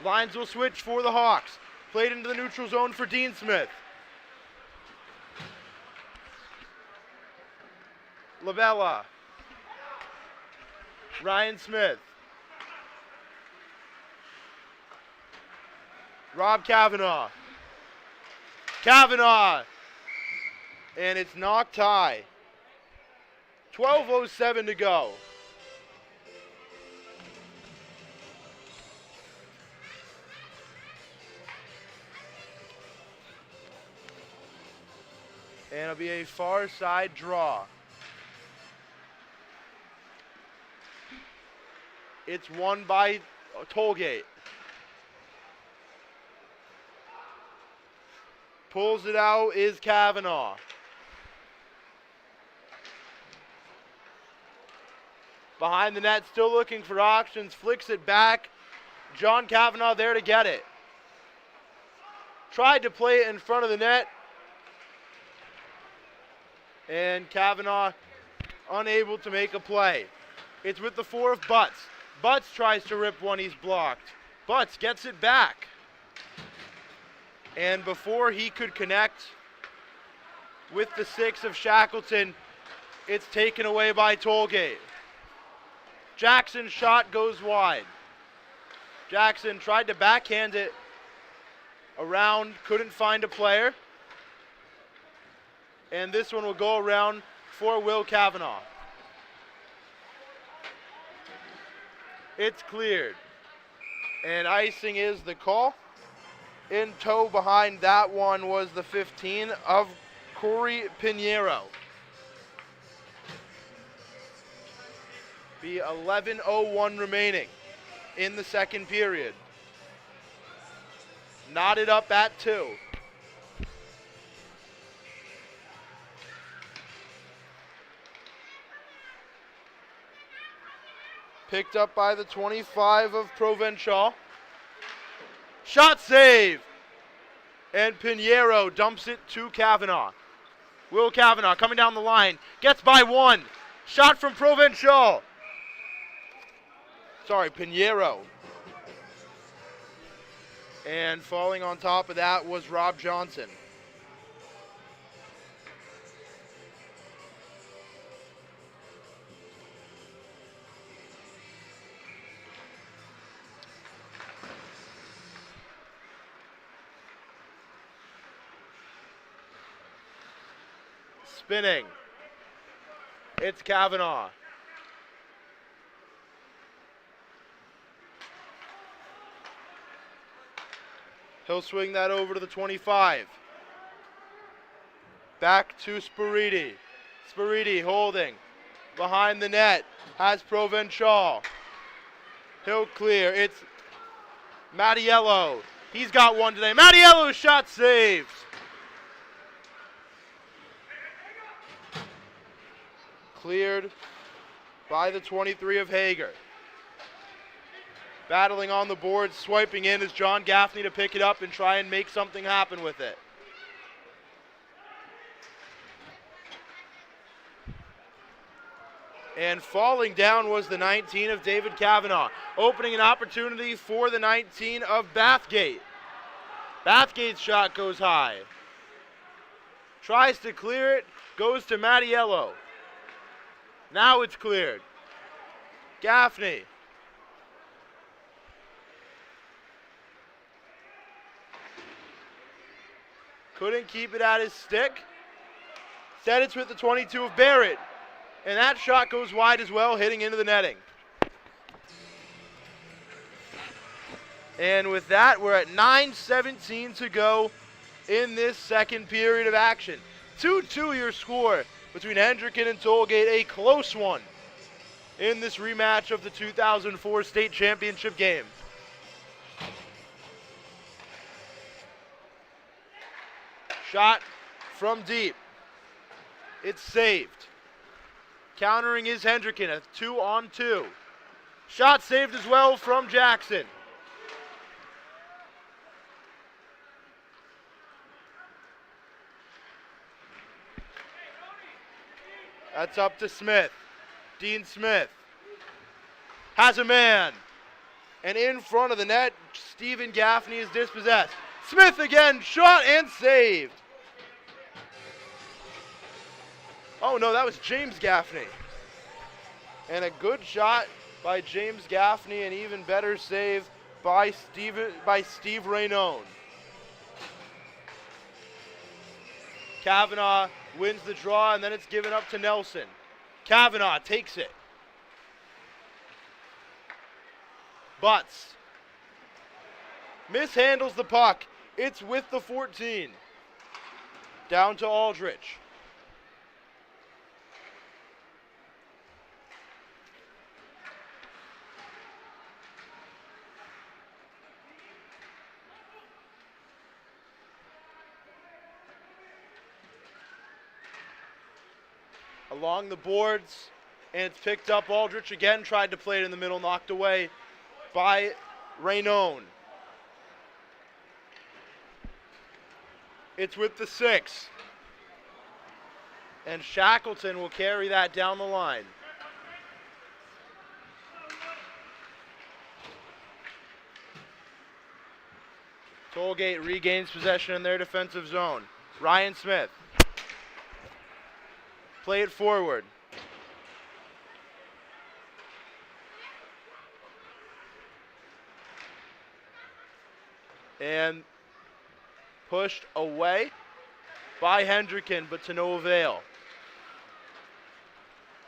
Lines will switch for the Hawks. Played into the neutral zone for Dean Smith. Labella. Ryan Smith. Rob Kavanaugh. Kavanaugh. And it's knocked high. 12:07 to go. And it'll be a far side draw. It's won by Tollgate. Pulls it out is Kavanaugh. Behind the net, still looking for options. Flicks it back. John Kavanaugh there to get it. Tried to play it in front of the net. And Kavanaugh unable to make a play. It's with the 4 of Butts. Butts tries to rip one, he's blocked. Butts gets it back. And before he could connect with the 6 of Shackleton, it's taken away by Tollgate. Jackson's shot goes wide. Jackson tried to backhand it around, couldn't find a player. And this one will go around for Will Kavanaugh. It's cleared. And icing is the call. In tow behind that one was the 15 of Corey Pinheiro. Be 11:01 remaining in the second period. Knotted up at 2. Picked up by the 25 of Provenchal. Shot save! And Pinheiro dumps it to Kavanaugh. Will Kavanaugh coming down the line. Gets by 1. Shot from Provenchal. Sorry, Pinheiro. And falling on top of that was Rob Johnson. Spinning. It's Kavanaugh. He'll swing that over to the 25. Back to Spiridi. Spiridi holding. Behind the net. Has Provenchal. He'll clear. It's Mattiello. He's got one today. Mattiello's shot saves. Cleared by the 23 of Hager. Battling on the board, swiping in is John Gaffney to pick it up and try and make something happen with it. And falling down was the 19 of David Kavanaugh, opening an opportunity for the 19 of Bathgate. Bathgate's shot goes high. Tries to clear it, goes to Mattiello. Now it's cleared. Gaffney. Couldn't keep it at his stick. Instead it's with the 22 of Barrett. And that shot goes wide as well, hitting into the netting. And with that, we're at 9:17 to go in this second period of action. 2-2 your score between Hendricken and Tollgate, a close one in this rematch of the 2004 state championship game. Shot from deep. It's saved. Countering is Hendricken, a 2-on-2. Shot saved as well from Jackson. That's up to Smith. Dean Smith has a man. And in front of the net, Stephen Gaffney is dispossessed. Smith again, shot and saved. Oh no, that was James Gaffney. And a good shot by James Gaffney, an even better save by Steve Raynone. Kavanaugh wins the draw, and then it's given up to Nelson. Kavanaugh takes it. Butts mishandles the puck. It's with the 14. Down to Aldrich. Along the boards, and it's picked up. Aldrich again tried to play it in the middle, knocked away by Raynone. It's with the 6. And Shackleton will carry that down the line. Tollgate regains possession in their defensive zone. Ryan Smith. Play it forward. And pushed away by Hendricken, but to no avail.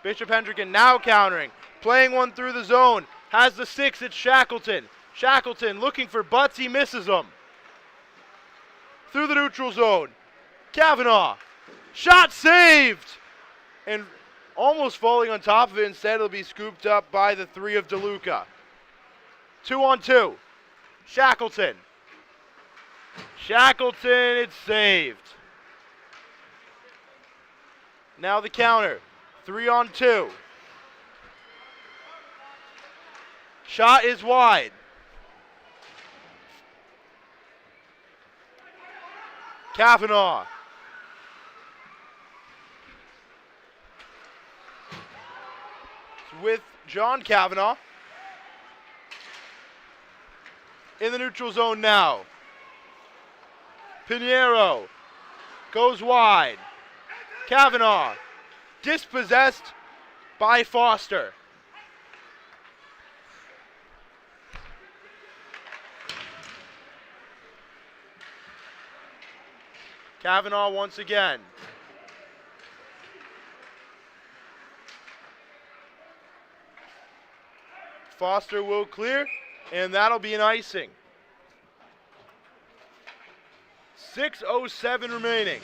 Bishop Hendricken now countering, playing one through the zone, has the 6, it's Shackleton. Shackleton looking for butts, he misses them. Through the neutral zone, Kavanaugh, shot saved! And almost falling on top of it, instead it'll be scooped up by the 3 of DeLuca. 2-on-2, Shackleton. Shackleton, it's saved. Now the counter, 3-on-2. Shot is wide. Kavanaugh. It's with John Kavanaugh. In the neutral zone now. Pinheiro goes wide. Kavanaugh dispossessed by Foster. Kavanaugh once again. Foster will clear, and that'll be an icing. 6:07 remaining.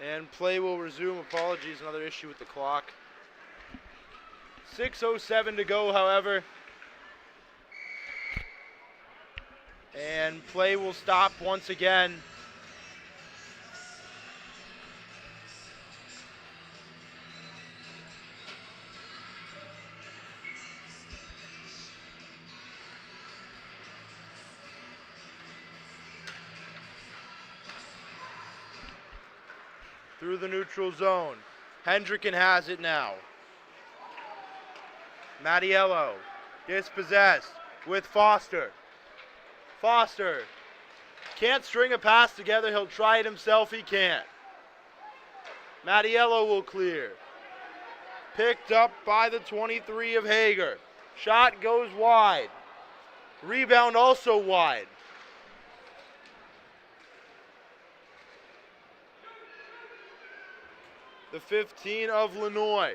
And play will resume. Apologies, another issue with the clock. 6:07 to go, however. And play will stop once again. Through the neutral zone. Hendricken has it now. Mattiello dispossessed with Foster. Foster can't string a pass together. He'll try it himself. He can't. Mattiello will clear. Picked up by the 23 of Hager. Shot goes wide. Rebound also wide. The 15 of Lenoy.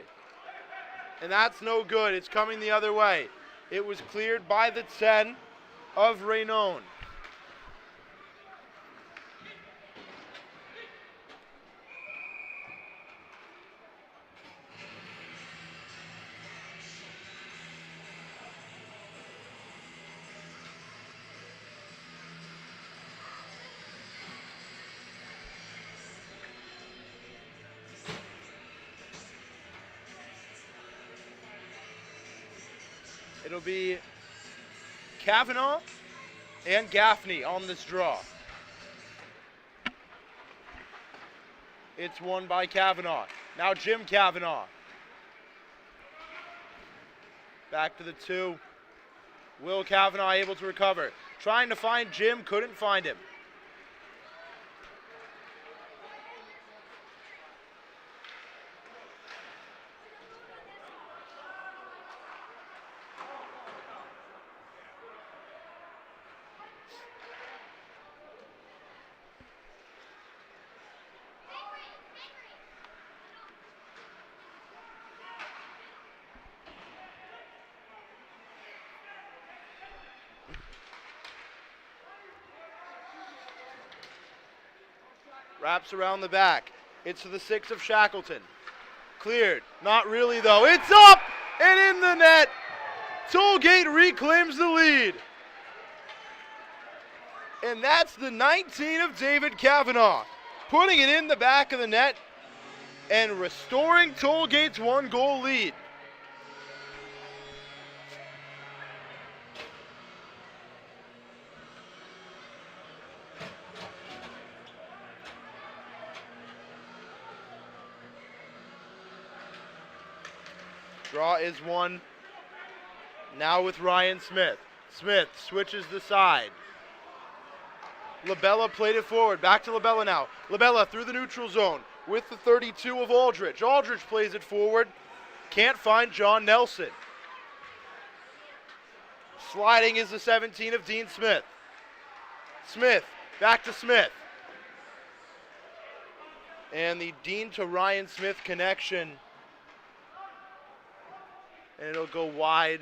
And that's no good. It's coming the other way. It was cleared by the 10 of Raynon. It'll be Kavanaugh and Gaffney on this draw. It's won by Kavanaugh. Now Jim Kavanaugh. Back to the 2. Will Kavanaugh able to recover? Trying to find Jim, couldn't find him. Wraps around the back. It's to the 6 of Shackleton. Cleared. Not really, though. It's up and in the net. Tollgate reclaims the lead. And that's the 19 of David Kavanaugh, putting it in the back of the net and restoring Tollgate's 1-goal lead. Draw is one. Now with Ryan Smith. Smith switches the side. Labella played it forward. Back to Labella now. Labella through the neutral zone with the 32 of Aldrich. Aldrich plays it forward. Can't find John Nelson. Sliding is the 17 of Dean Smith. Smith, back to Smith. And the Dean to Ryan Smith connection. And it'll go wide,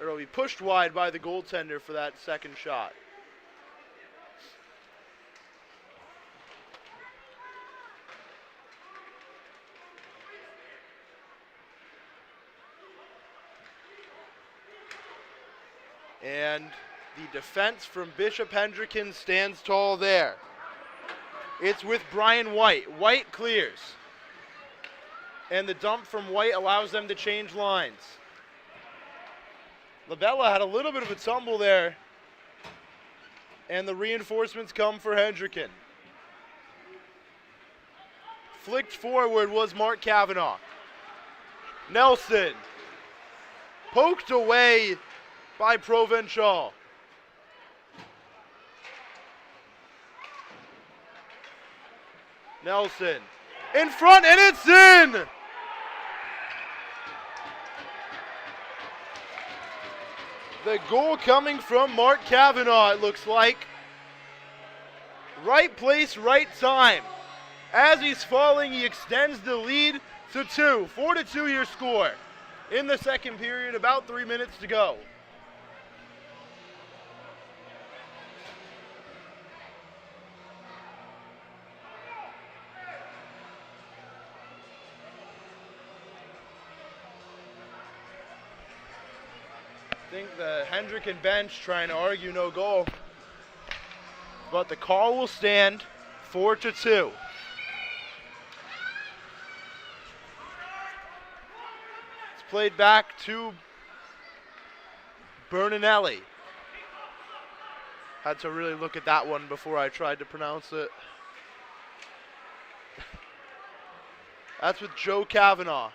or it'll be pushed wide by the goaltender for that second shot. And the defense from Bishop Hendricken stands tall there. It's with Brian White. White clears. And the dump from White allows them to change lines. Labella had a little bit of a tumble there. And the reinforcements come for Hendricken. Flicked forward was Mark Kavanaugh. Nelson. Poked away by Provenchal. Nelson in front, and it's in! The goal coming from Mark Kavanaugh, it looks like. Right place, right time. As he's falling, he extends the lead to 2. 4-2 your score. In the second period, about 3 minutes to go. I think the Hendricken bench trying to argue no goal. But the call will stand 4-2. It's played back to Bernanelli. Had to really look at that one before I tried to pronounce it. That's with Joe Kavanaugh.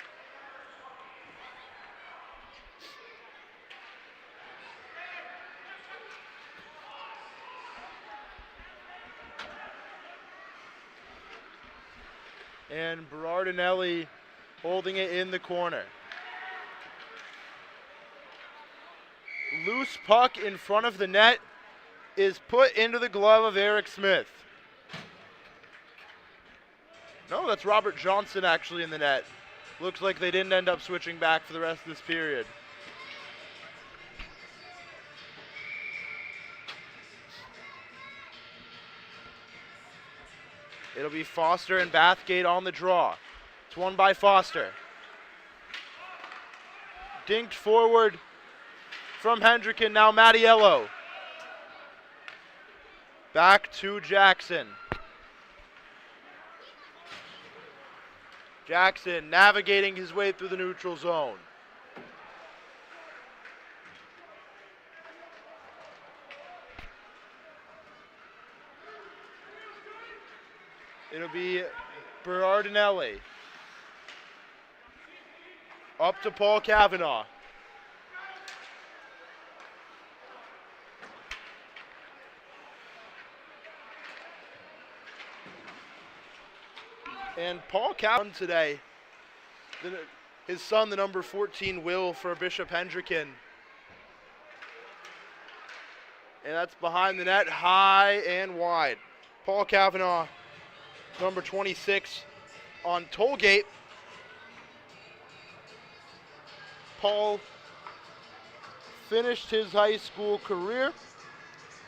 And Berardinelli holding it in the corner. Loose puck in front of the net is put into the glove of Eric Smith. No, that's Robert Johnson actually in the net. Looks like they didn't end up switching back for the rest of this period. It'll be Foster and Bathgate on the draw. It's won by Foster. Dinked forward from Hendricken, now Mattiello. Back to Jackson. Jackson navigating his way through the neutral zone. It'll be Berardinelli. Up to Paul Kavanaugh. And Paul Kavanaugh today, his son, the number 14, Will, for Bishop Hendricken. And that's behind the net, high and wide. Paul Kavanaugh, number 26, on Tollgate. Paul finished his high school career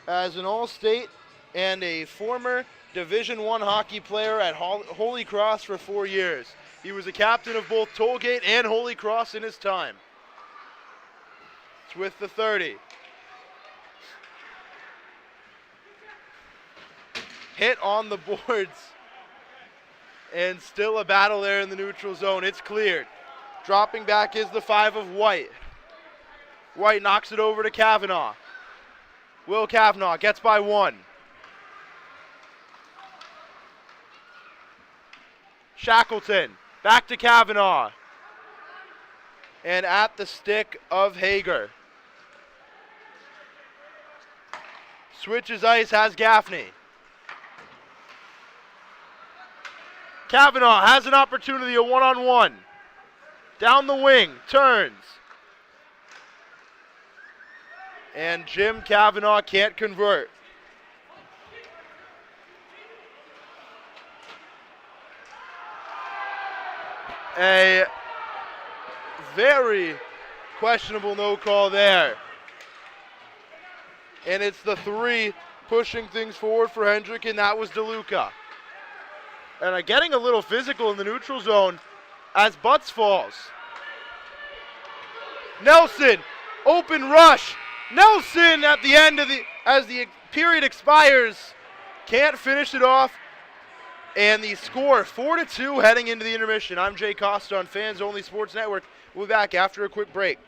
as an All-State and a former Division I hockey player at Holy Cross for 4 years. He was a captain of both Tollgate and Holy Cross in his time. It's with the 30. Hit on the boards. And still a battle there in the neutral zone. It's cleared. Dropping back is the 5 of White. White knocks it over to Kavanaugh. Will Kavanaugh gets by 1. Shackleton back to Kavanaugh. and at the stick of Hager. Switches ice, has Gaffney. Kavanaugh has an opportunity, a one-on-one. Down the wing, turns. And Jim Kavanaugh can't convert. A very questionable no call there. And it's the 3 pushing things forward for Hendricken. That was DeLuca. And getting a little physical in the neutral zone as Butts falls. Nelson, open rush. Nelson at the end of as the period expires, can't finish it off. And the score 4-2 heading into the intermission. I'm Jay Costa on Fans Only Sports Network. We'll be back after a quick break.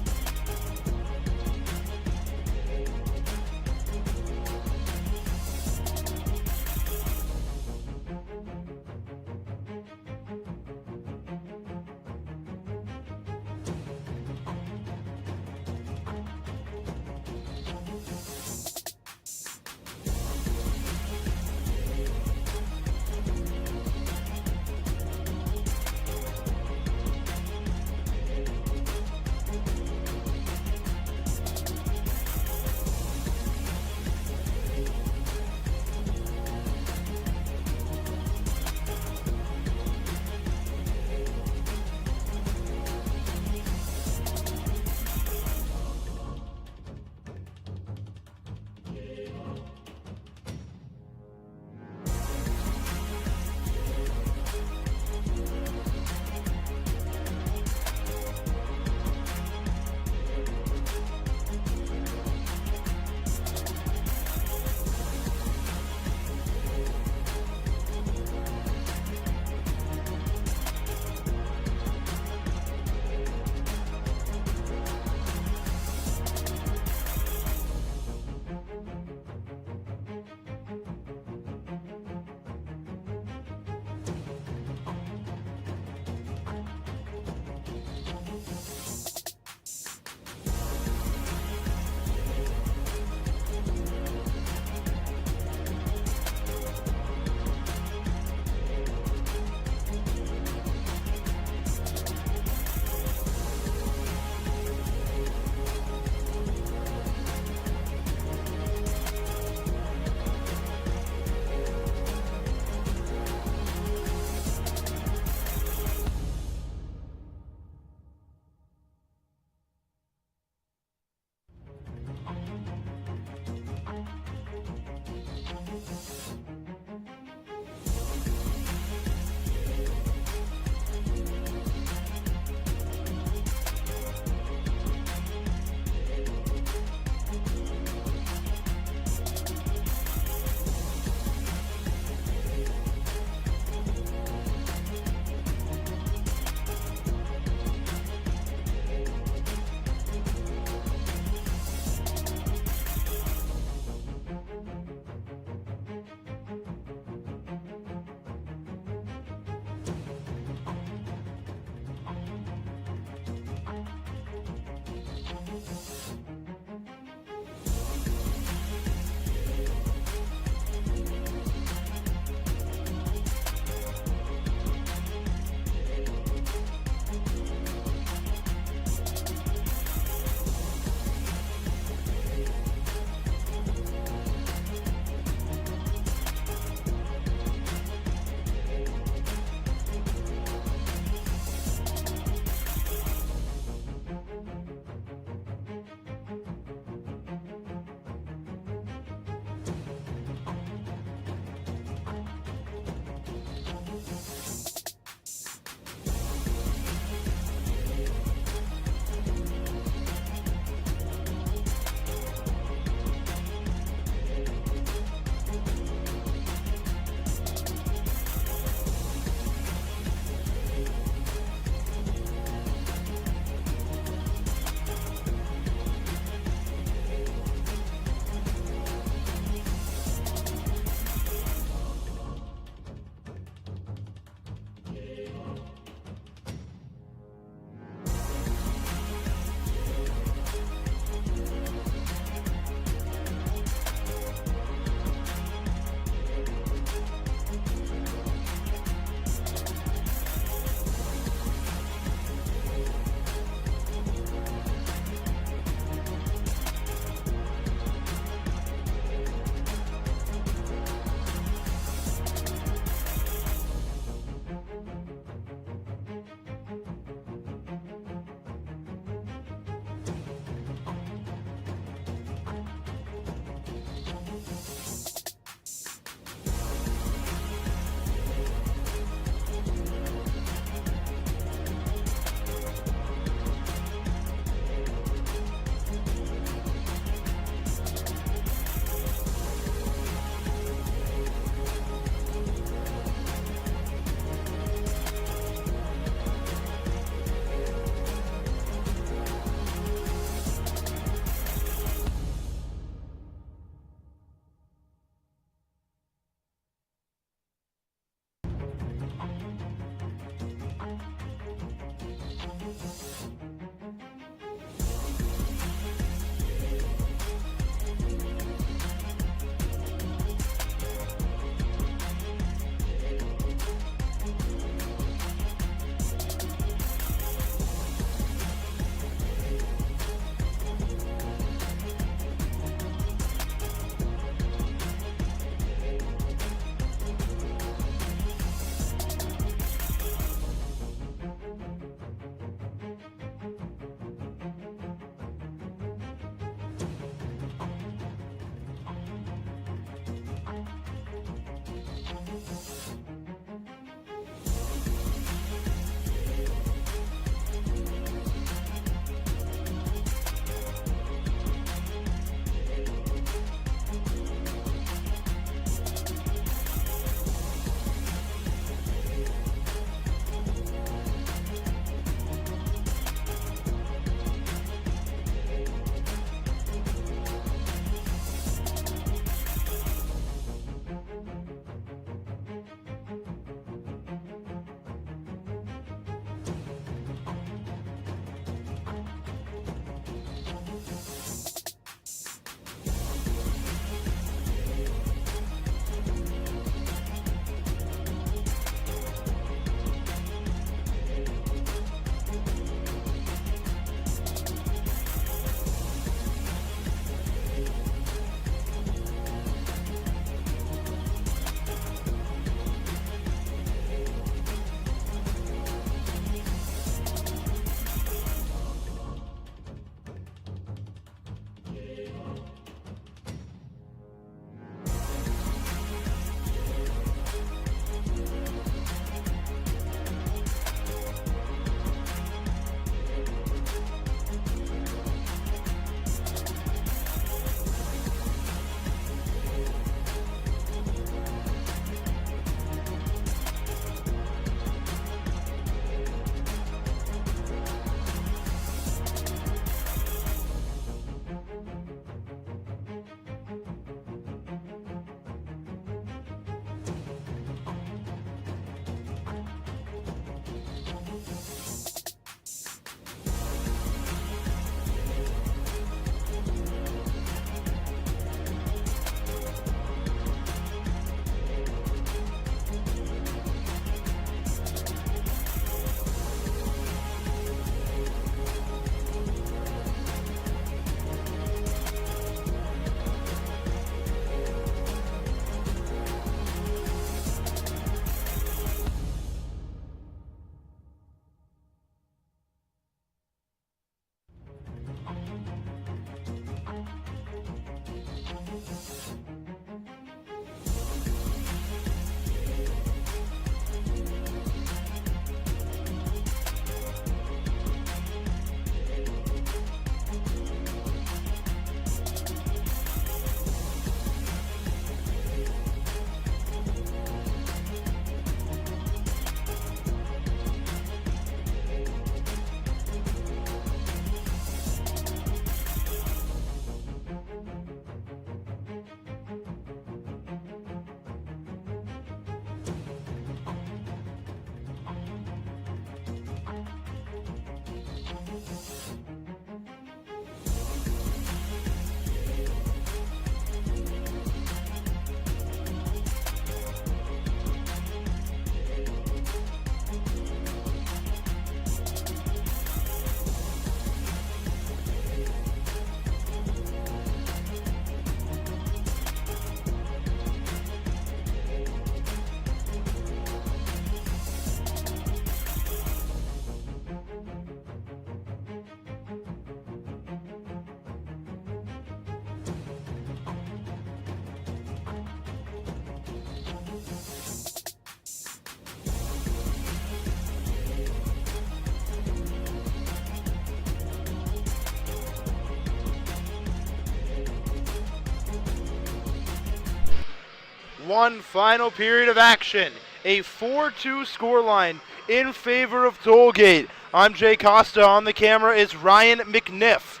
One final period of action. A 4-2 scoreline in favor of Tollgate. I'm Jay Costa. On the camera is Ryan McNiff.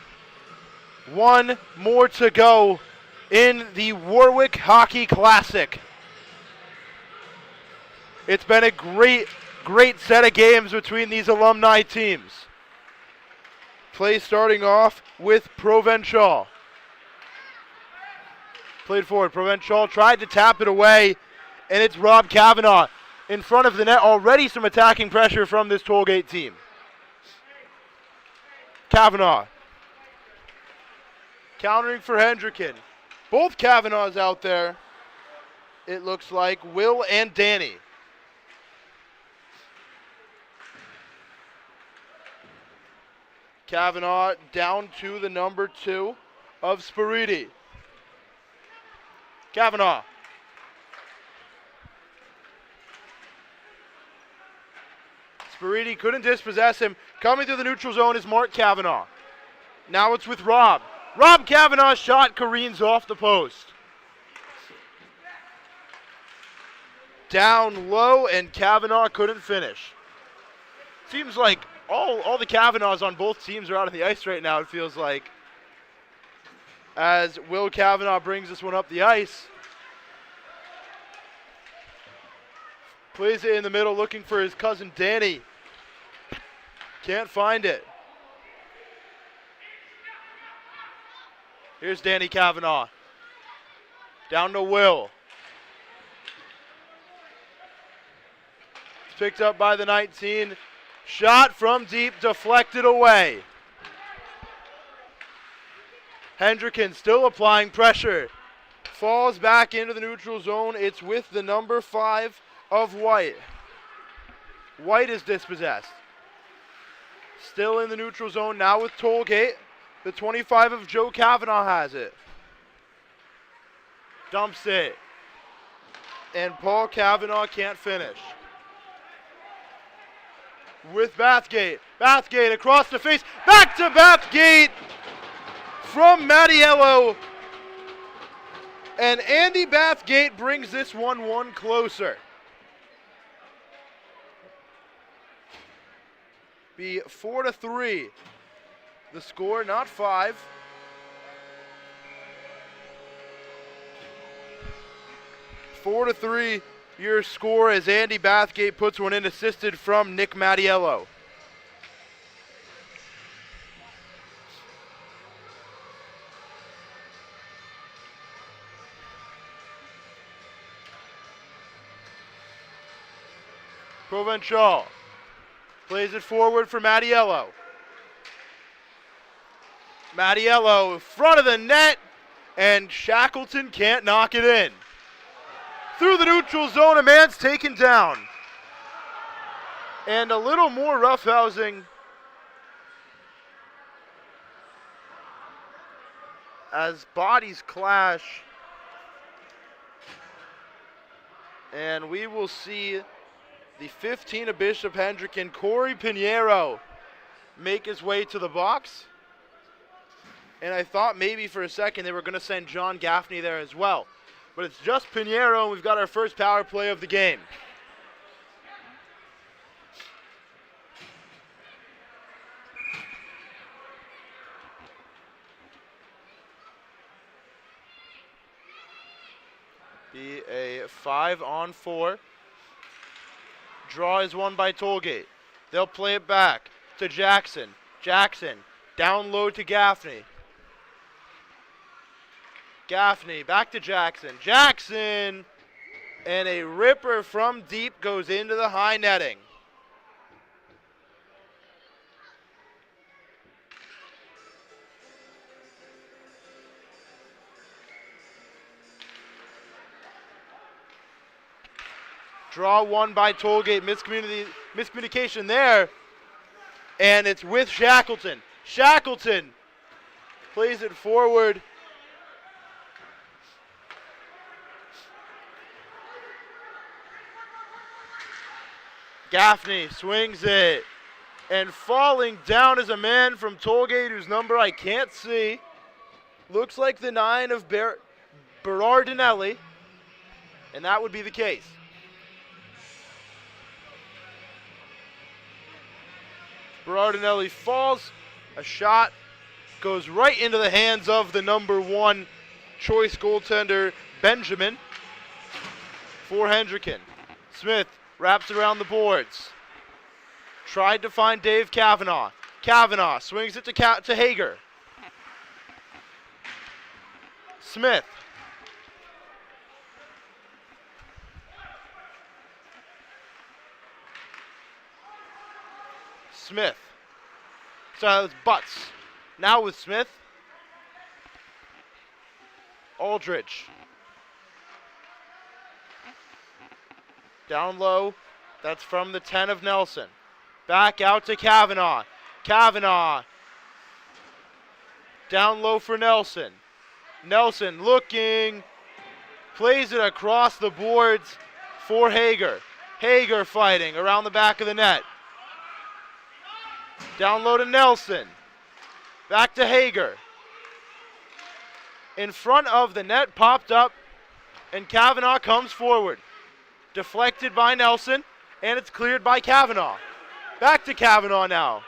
One more to go in the Warwick Hockey Classic. It's been a great set of games between these alumni teams. Play starting off with Provenchal. Played forward. Provenchal tried to tap it away, and it's Rob Kavanaugh in front of the net. Already some attacking pressure from this Tollgate team. Kavanaugh. Countering for Hendricken. Both Kavanaughs out there, it looks like. Will and Danny. Kavanaugh down to the number 2 of Spiriti. Kavanaugh. Spiriti couldn't dispossess him. Coming through the neutral zone is Mark Kavanaugh. Now it's with Rob. Rob Kavanaugh's shot careens off the post. Down low, and Kavanaugh couldn't finish. Seems like all the Kavanaughs on both teams are out on the ice right now, it feels like. As Will Kavanaugh brings this one up the ice. Plays it in the middle, looking for his cousin Danny. Can't find it. Here's Danny Kavanaugh. Down to Will. Picked up by the 19. Shot from deep, deflected away. Hendricken still applying pressure. Falls back into the neutral zone. It's with the number 5 of White. White is dispossessed. Still in the neutral zone now with Tollgate. The 25 of Joe Kavanaugh has it. Dumps it. And Paul Kavanaugh can't finish. With Bathgate. Bathgate across the face. Back to Bathgate from Mattiello. And Andy Bathgate brings this 1-1 closer. Be 4-3. The score, not 5. Four to 3. Your score as Andy Bathgate puts one in, assisted from Nick Mattiello. Provenchal plays it forward for Mattiello. Mattiello in front of the net, and Shackleton can't knock it in. Through the neutral zone, a man's taken down. And a little more roughhousing as bodies clash. And we will see the 15 of Bishop Hendricken, Corey Pinheiro, make his way to the box. And I thought maybe for a second they were going to send John Gaffney there as well. But it's just Pinheiro, and we've got our first power play of the game. Be a 5-on-4. Draw is won by Tollgate. They'll play it back to Jackson. Jackson down low to Gaffney. Gaffney back to Jackson. Jackson! And a ripper from deep goes into the high netting. Draw won by Tollgate. Miscommunication there. And it's with Shackleton. Shackleton plays it forward. Gaffney swings it. And falling down is a man from Tollgate whose number I can't see. Looks like the 9 of Berardinelli. And that would be the case. Berardinelli falls. A shot goes right into the hands of the number 1 choice goaltender, Benjamin, for Hendricken. Smith wraps around the boards. Tried to find Dave Kavanaugh. Kavanaugh swings it to Hager. Smith. Smith. So it's Butts. Now with Smith. Aldridge. Down low. That's from the 10 of Nelson. Back out to Kavanaugh. Kavanaugh. Down low for Nelson. Nelson looking. Plays it across the boards for Hager. Hager fighting around the back of the net. Down low to Nelson. Back to Hager. In front of the net, popped up, and Kavanaugh comes forward. Deflected by Nelson, and it's cleared by Kavanaugh. Back to Kavanaugh now.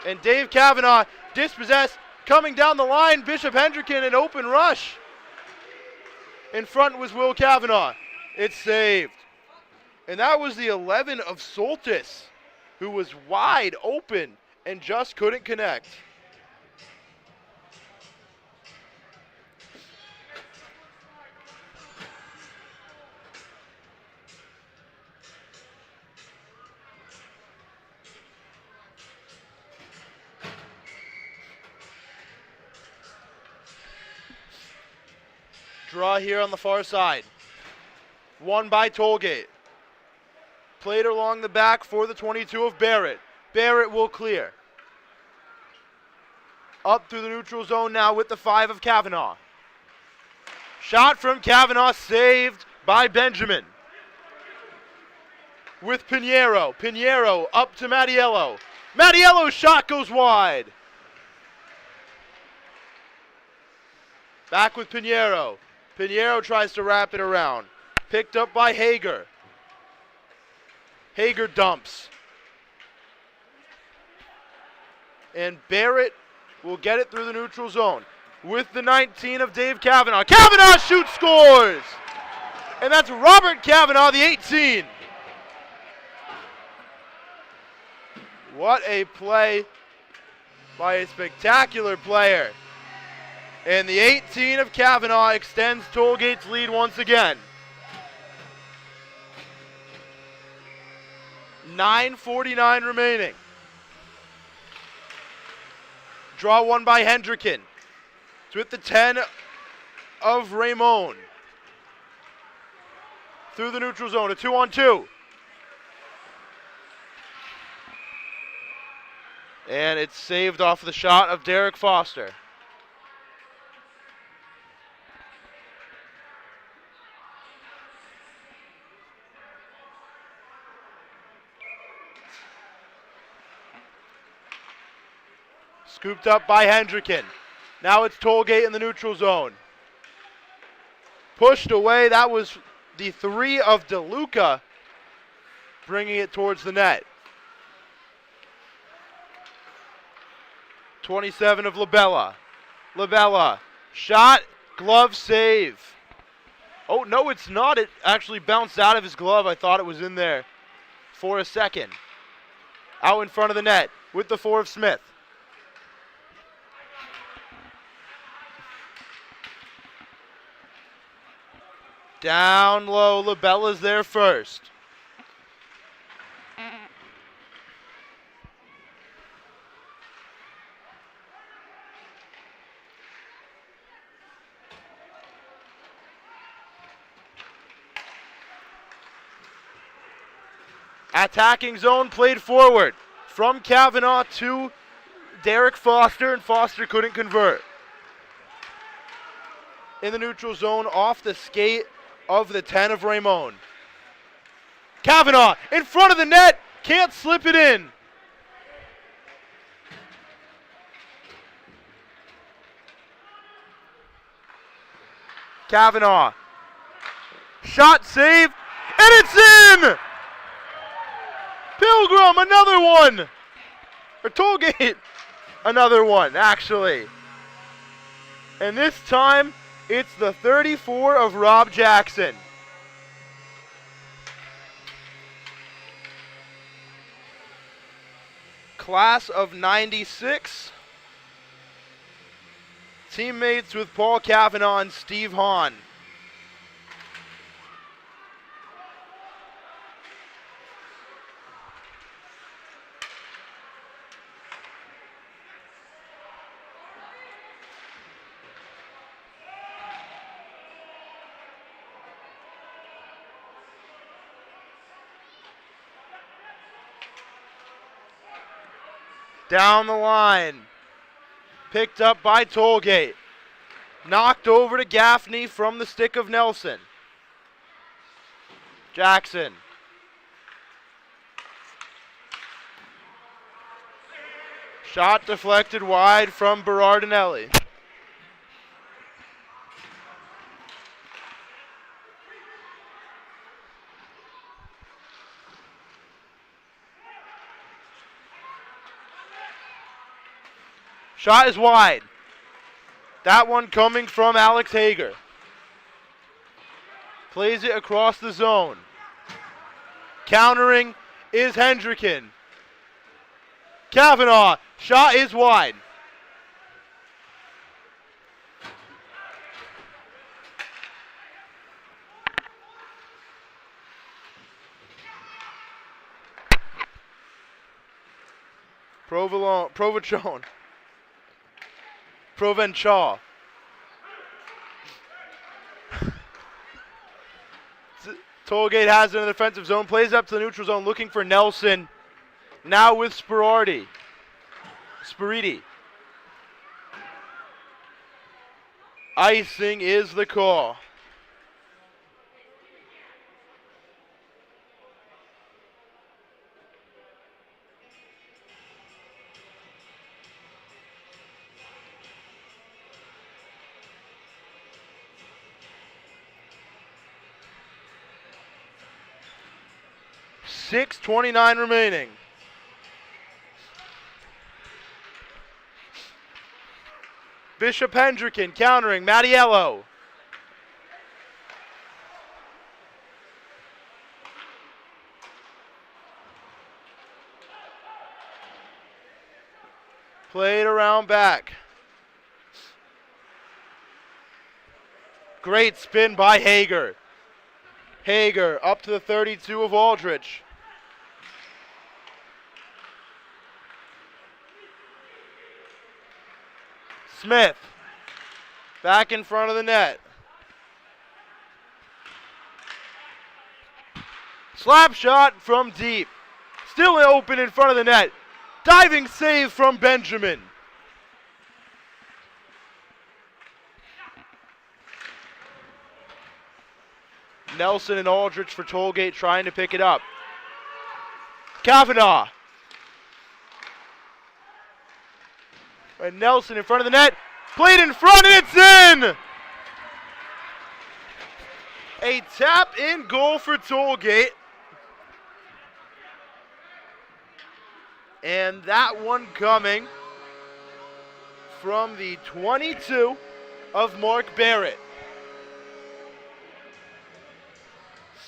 And Dave Kavanaugh dispossessed, coming down the line. Bishop Hendricken, an open rush. In front was Will Kavanaugh. It's saved. And that was the 11 of Soltis, who was wide open and just couldn't connect. Draw here on the far side. Won by Tollgate. Played along the back for the 22 of Barrett. Barrett will clear. Up through the neutral zone now with the 5 of Kavanaugh. Shot from Kavanaugh saved by Benjamin. With Pinheiro. Pinheiro up to Mattiello. Mattiello's shot goes wide. Back with Pinheiro. Pinheiro tries to wrap it around. Picked up by Hager. Hager dumps. And Barrett will get it through the neutral zone. With the 19 of Dave Kavanaugh. Kavanaugh shoots, scores! And that's Robert Kavanaugh, the 18. What a play by a spectacular player. And the 18 of Kavanaugh extends Tollgate's lead once again. 9:49 remaining. Draw one by Hendricken. It's with the 10 of Raymond. Through the neutral zone, a 2-on-2. And it's saved off the shot of Derek Foster. Scooped up by Hendricken. Now it's Tollgate in the neutral zone. Pushed away. That was the 3 of DeLuca, bringing it towards the net. 27 of Labella. Labella. Shot. Glove save. Oh, no, it's not. It actually bounced out of his glove. I thought it was in there for a second. Out in front of the net with the 4 of Smith. Down low, Labella's there first. Attacking zone played forward from Kavanaugh to Derek Foster, and Foster couldn't convert. In the neutral zone, off the skate of the 10 of Raymond. Kavanaugh in front of the net, can't slip it in. Kavanaugh. Shot saved, and it's in! Pilgrim, another one! Or Tollgate, another one, actually. And this time, it's the 34 of Rob Jackson. Class of 96. Teammates with Paul Kavanaugh and Steve Hahn. Down the line. Picked up by Tollgate. Knocked over to Gaffney from the stick of Nelson. Jackson. Shot deflected wide from Berardinelli. Shot is wide. That one coming from Alex Hager. Plays it across the zone. Countering is Hendricken. Kavanaugh. Shot is wide. Provenchon. Tollgate has it in the defensive zone. Plays up to the neutral zone looking for Nelson. Now with Spiridi. Icing is the call. .6:29 remaining. Bishop Hendricken countering Mattiello. Played around back. Great spin by Hager. Hager up to the 32 of Aldrich. Smith, back in front of the net. Slap shot from deep. Still open in front of the net. Diving save from Benjamin. Nelson and Aldrich for Tollgate trying to pick it up. Kavanaugh. And Nelson in front of the net. Played in front and it's in! A tap in goal for Tollgate. And that one coming from the 22 of Mark Barrett.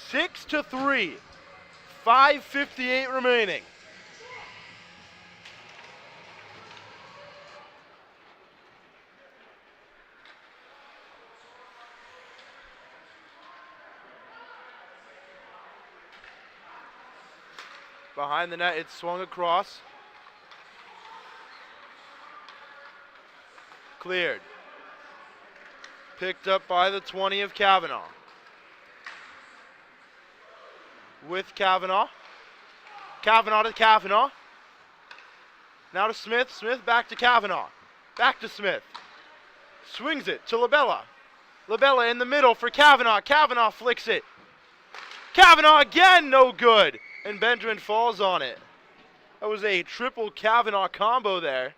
6-3. 5:58 remaining. Behind the net, it's swung across. Cleared. Picked up by the 20 of Kavanaugh. With Kavanaugh. Kavanaugh to Kavanaugh. Now to Smith. Smith back to Kavanaugh. Back to Smith. Swings it to Labella. Labella in the middle for Kavanaugh. Kavanaugh flicks it. Kavanaugh again, no good. And Benjamin falls on it. That was a triple Kavanaugh combo there.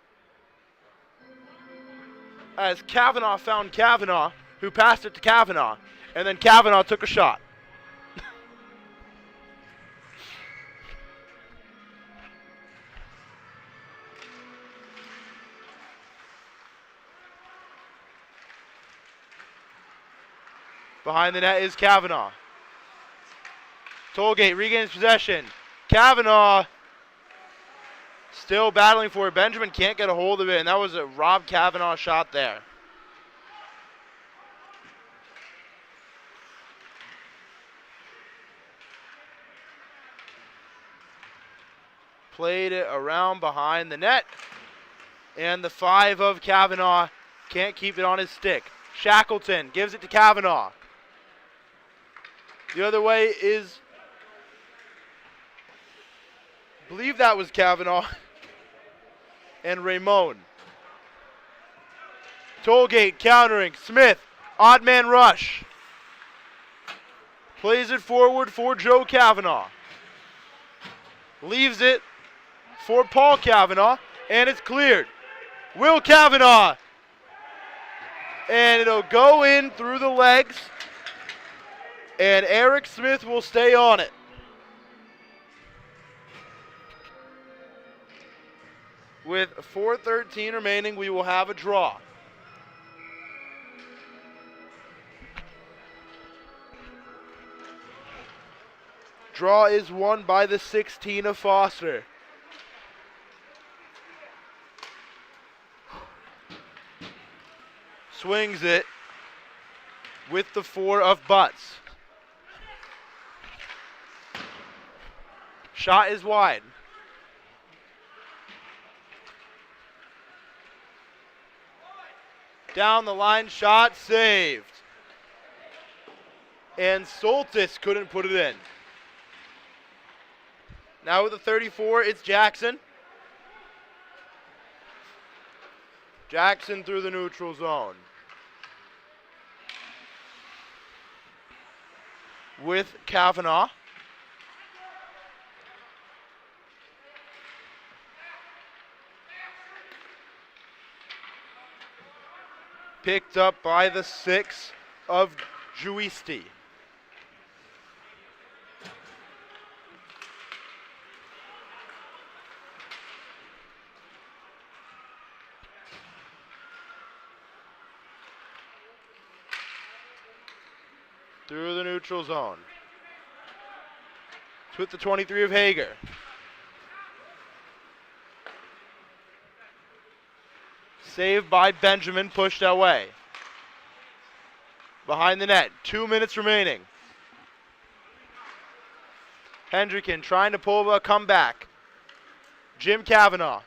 As Kavanaugh found Kavanaugh. who passed it to Kavanaugh, and then Kavanaugh took a shot. Behind the net is Kavanaugh. Tollgate regains possession. Kavanaugh still battling for it. Benjamin can't get a hold of it, and that was a Rob Kavanaugh shot there. Played it around behind the net, and the 5 of Kavanaugh can't keep it on his stick. Shackleton gives it to Kavanaugh. The other way is, I believe that was Kavanaugh and Ramon. Tollgate countering. Smith, odd man rush. Plays it forward for Joe Kavanaugh. Leaves it for Paul Kavanaugh, and it's cleared. Will Kavanaugh. And it'll go in through the legs, and Eric Smith will stay on it. With 4:13 remaining, we will have a draw. Draw is won by the 16 of Foster. Swings it with the 4 of Butts. Shot is wide. Down the line, shot saved. And Soltis couldn't put it in. Now with the 34, it's Jackson. Jackson through the neutral zone. With Kavanaugh. Picked up by the 6 of Juisti. Through the neutral zone. It's with the 23 of Hager. Saved by Benjamin, pushed away. Behind the net, 2 minutes remaining. Hendricken trying to pull a comeback. Jim Kavanaugh.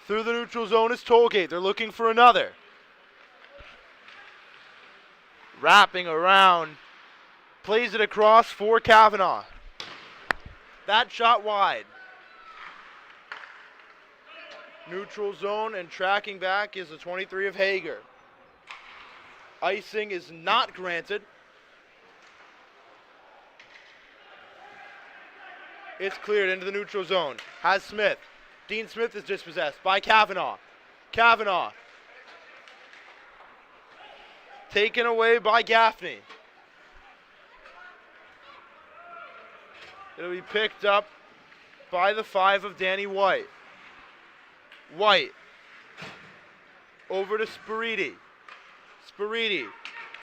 Through the neutral zone is Tollgate. They're looking for another. Wrapping around. Plays it across for Kavanaugh. That shot wide. Neutral zone and tracking back is the 23 of Hager. Icing is not granted. It's cleared into the neutral zone. Has Smith. Dean Smith is dispossessed by Kavanaugh. Kavanaugh. Taken away by Gaffney. It'll be picked up by the 5 of Danny White. White. Over to Spiriti. Spiriti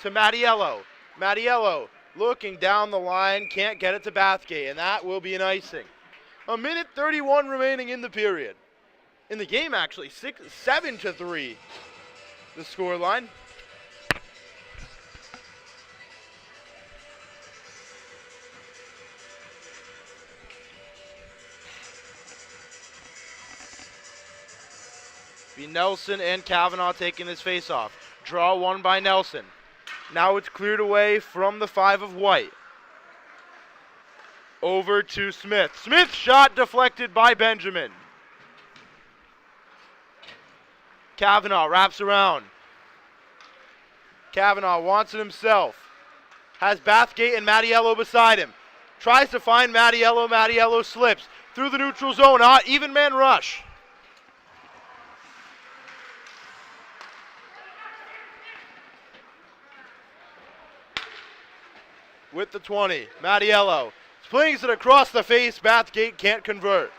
to Mattiello. Mattiello looking down the line. Can't get it to Bathgate, and that will be an icing. 1:31 remaining in the period. In the game, actually, 7-3, the score line. Be Nelson and Kavanaugh taking this face-off. Draw one by Nelson. Now it's cleared away from the 5 of White. Over to Smith. Smith shot deflected by Benjamin. Kavanaugh wraps around. Kavanaugh wants it himself. has Bathgate and Mattiello beside him. Tries to find Mattiello. Mattiello slips through the neutral zone. Even man rush. With the 20, Mattiello flings it across the face. Bathgate can't convert.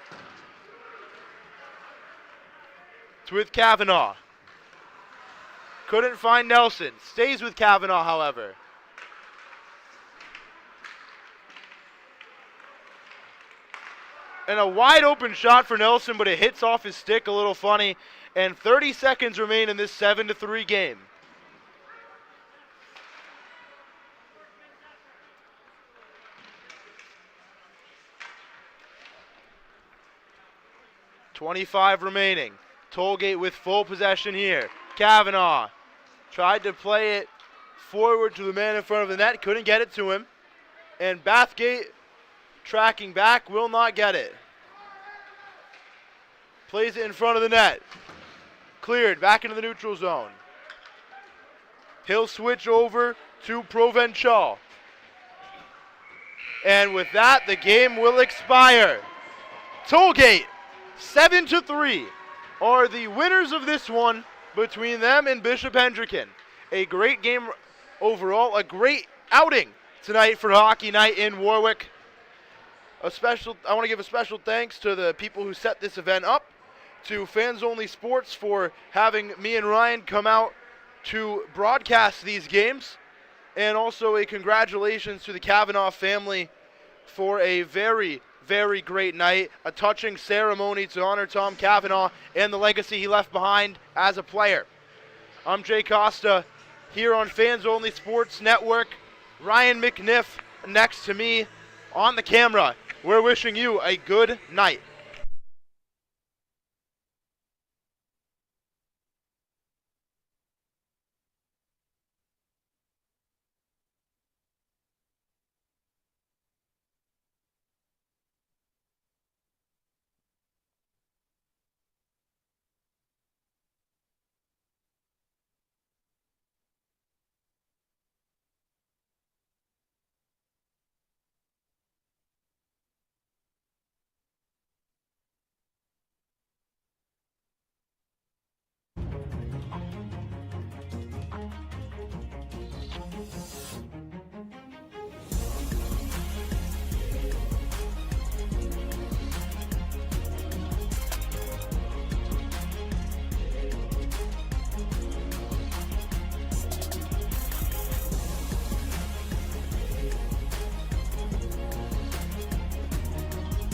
It's with Kavanaugh. Couldn't find Nelson. Stays with Kavanaugh, however. And a wide open shot for Nelson, but it hits off his stick a little funny. And 30 seconds remain in this 7-3 game. .25 remaining. Tollgate with full possession here. Kavanaugh tried to play it forward to the man in front of the net. Couldn't get it to him. And Bathgate tracking back, will not get it. Plays it in front of the net. Cleared back into the neutral zone. He'll switch over to Provenchal. And with that, the game will expire. Tollgate, 7-3, are the winners of this one between them and Bishop Hendricken. A great game overall, a great outing tonight for Hockey Night in Warwick. I want to give a special thanks to the people who set this event up, to Fans Only Sports for having me and Ryan come out to broadcast these games, and also a congratulations to the Kavanaugh family for a very, very great night, a touching ceremony to honor Tom Kavanaugh and the legacy he left behind as a player. I'm Jay Costa here on Fans Only Sports Network. Ryan McNiff next to me on the camera. We're wishing you a good night.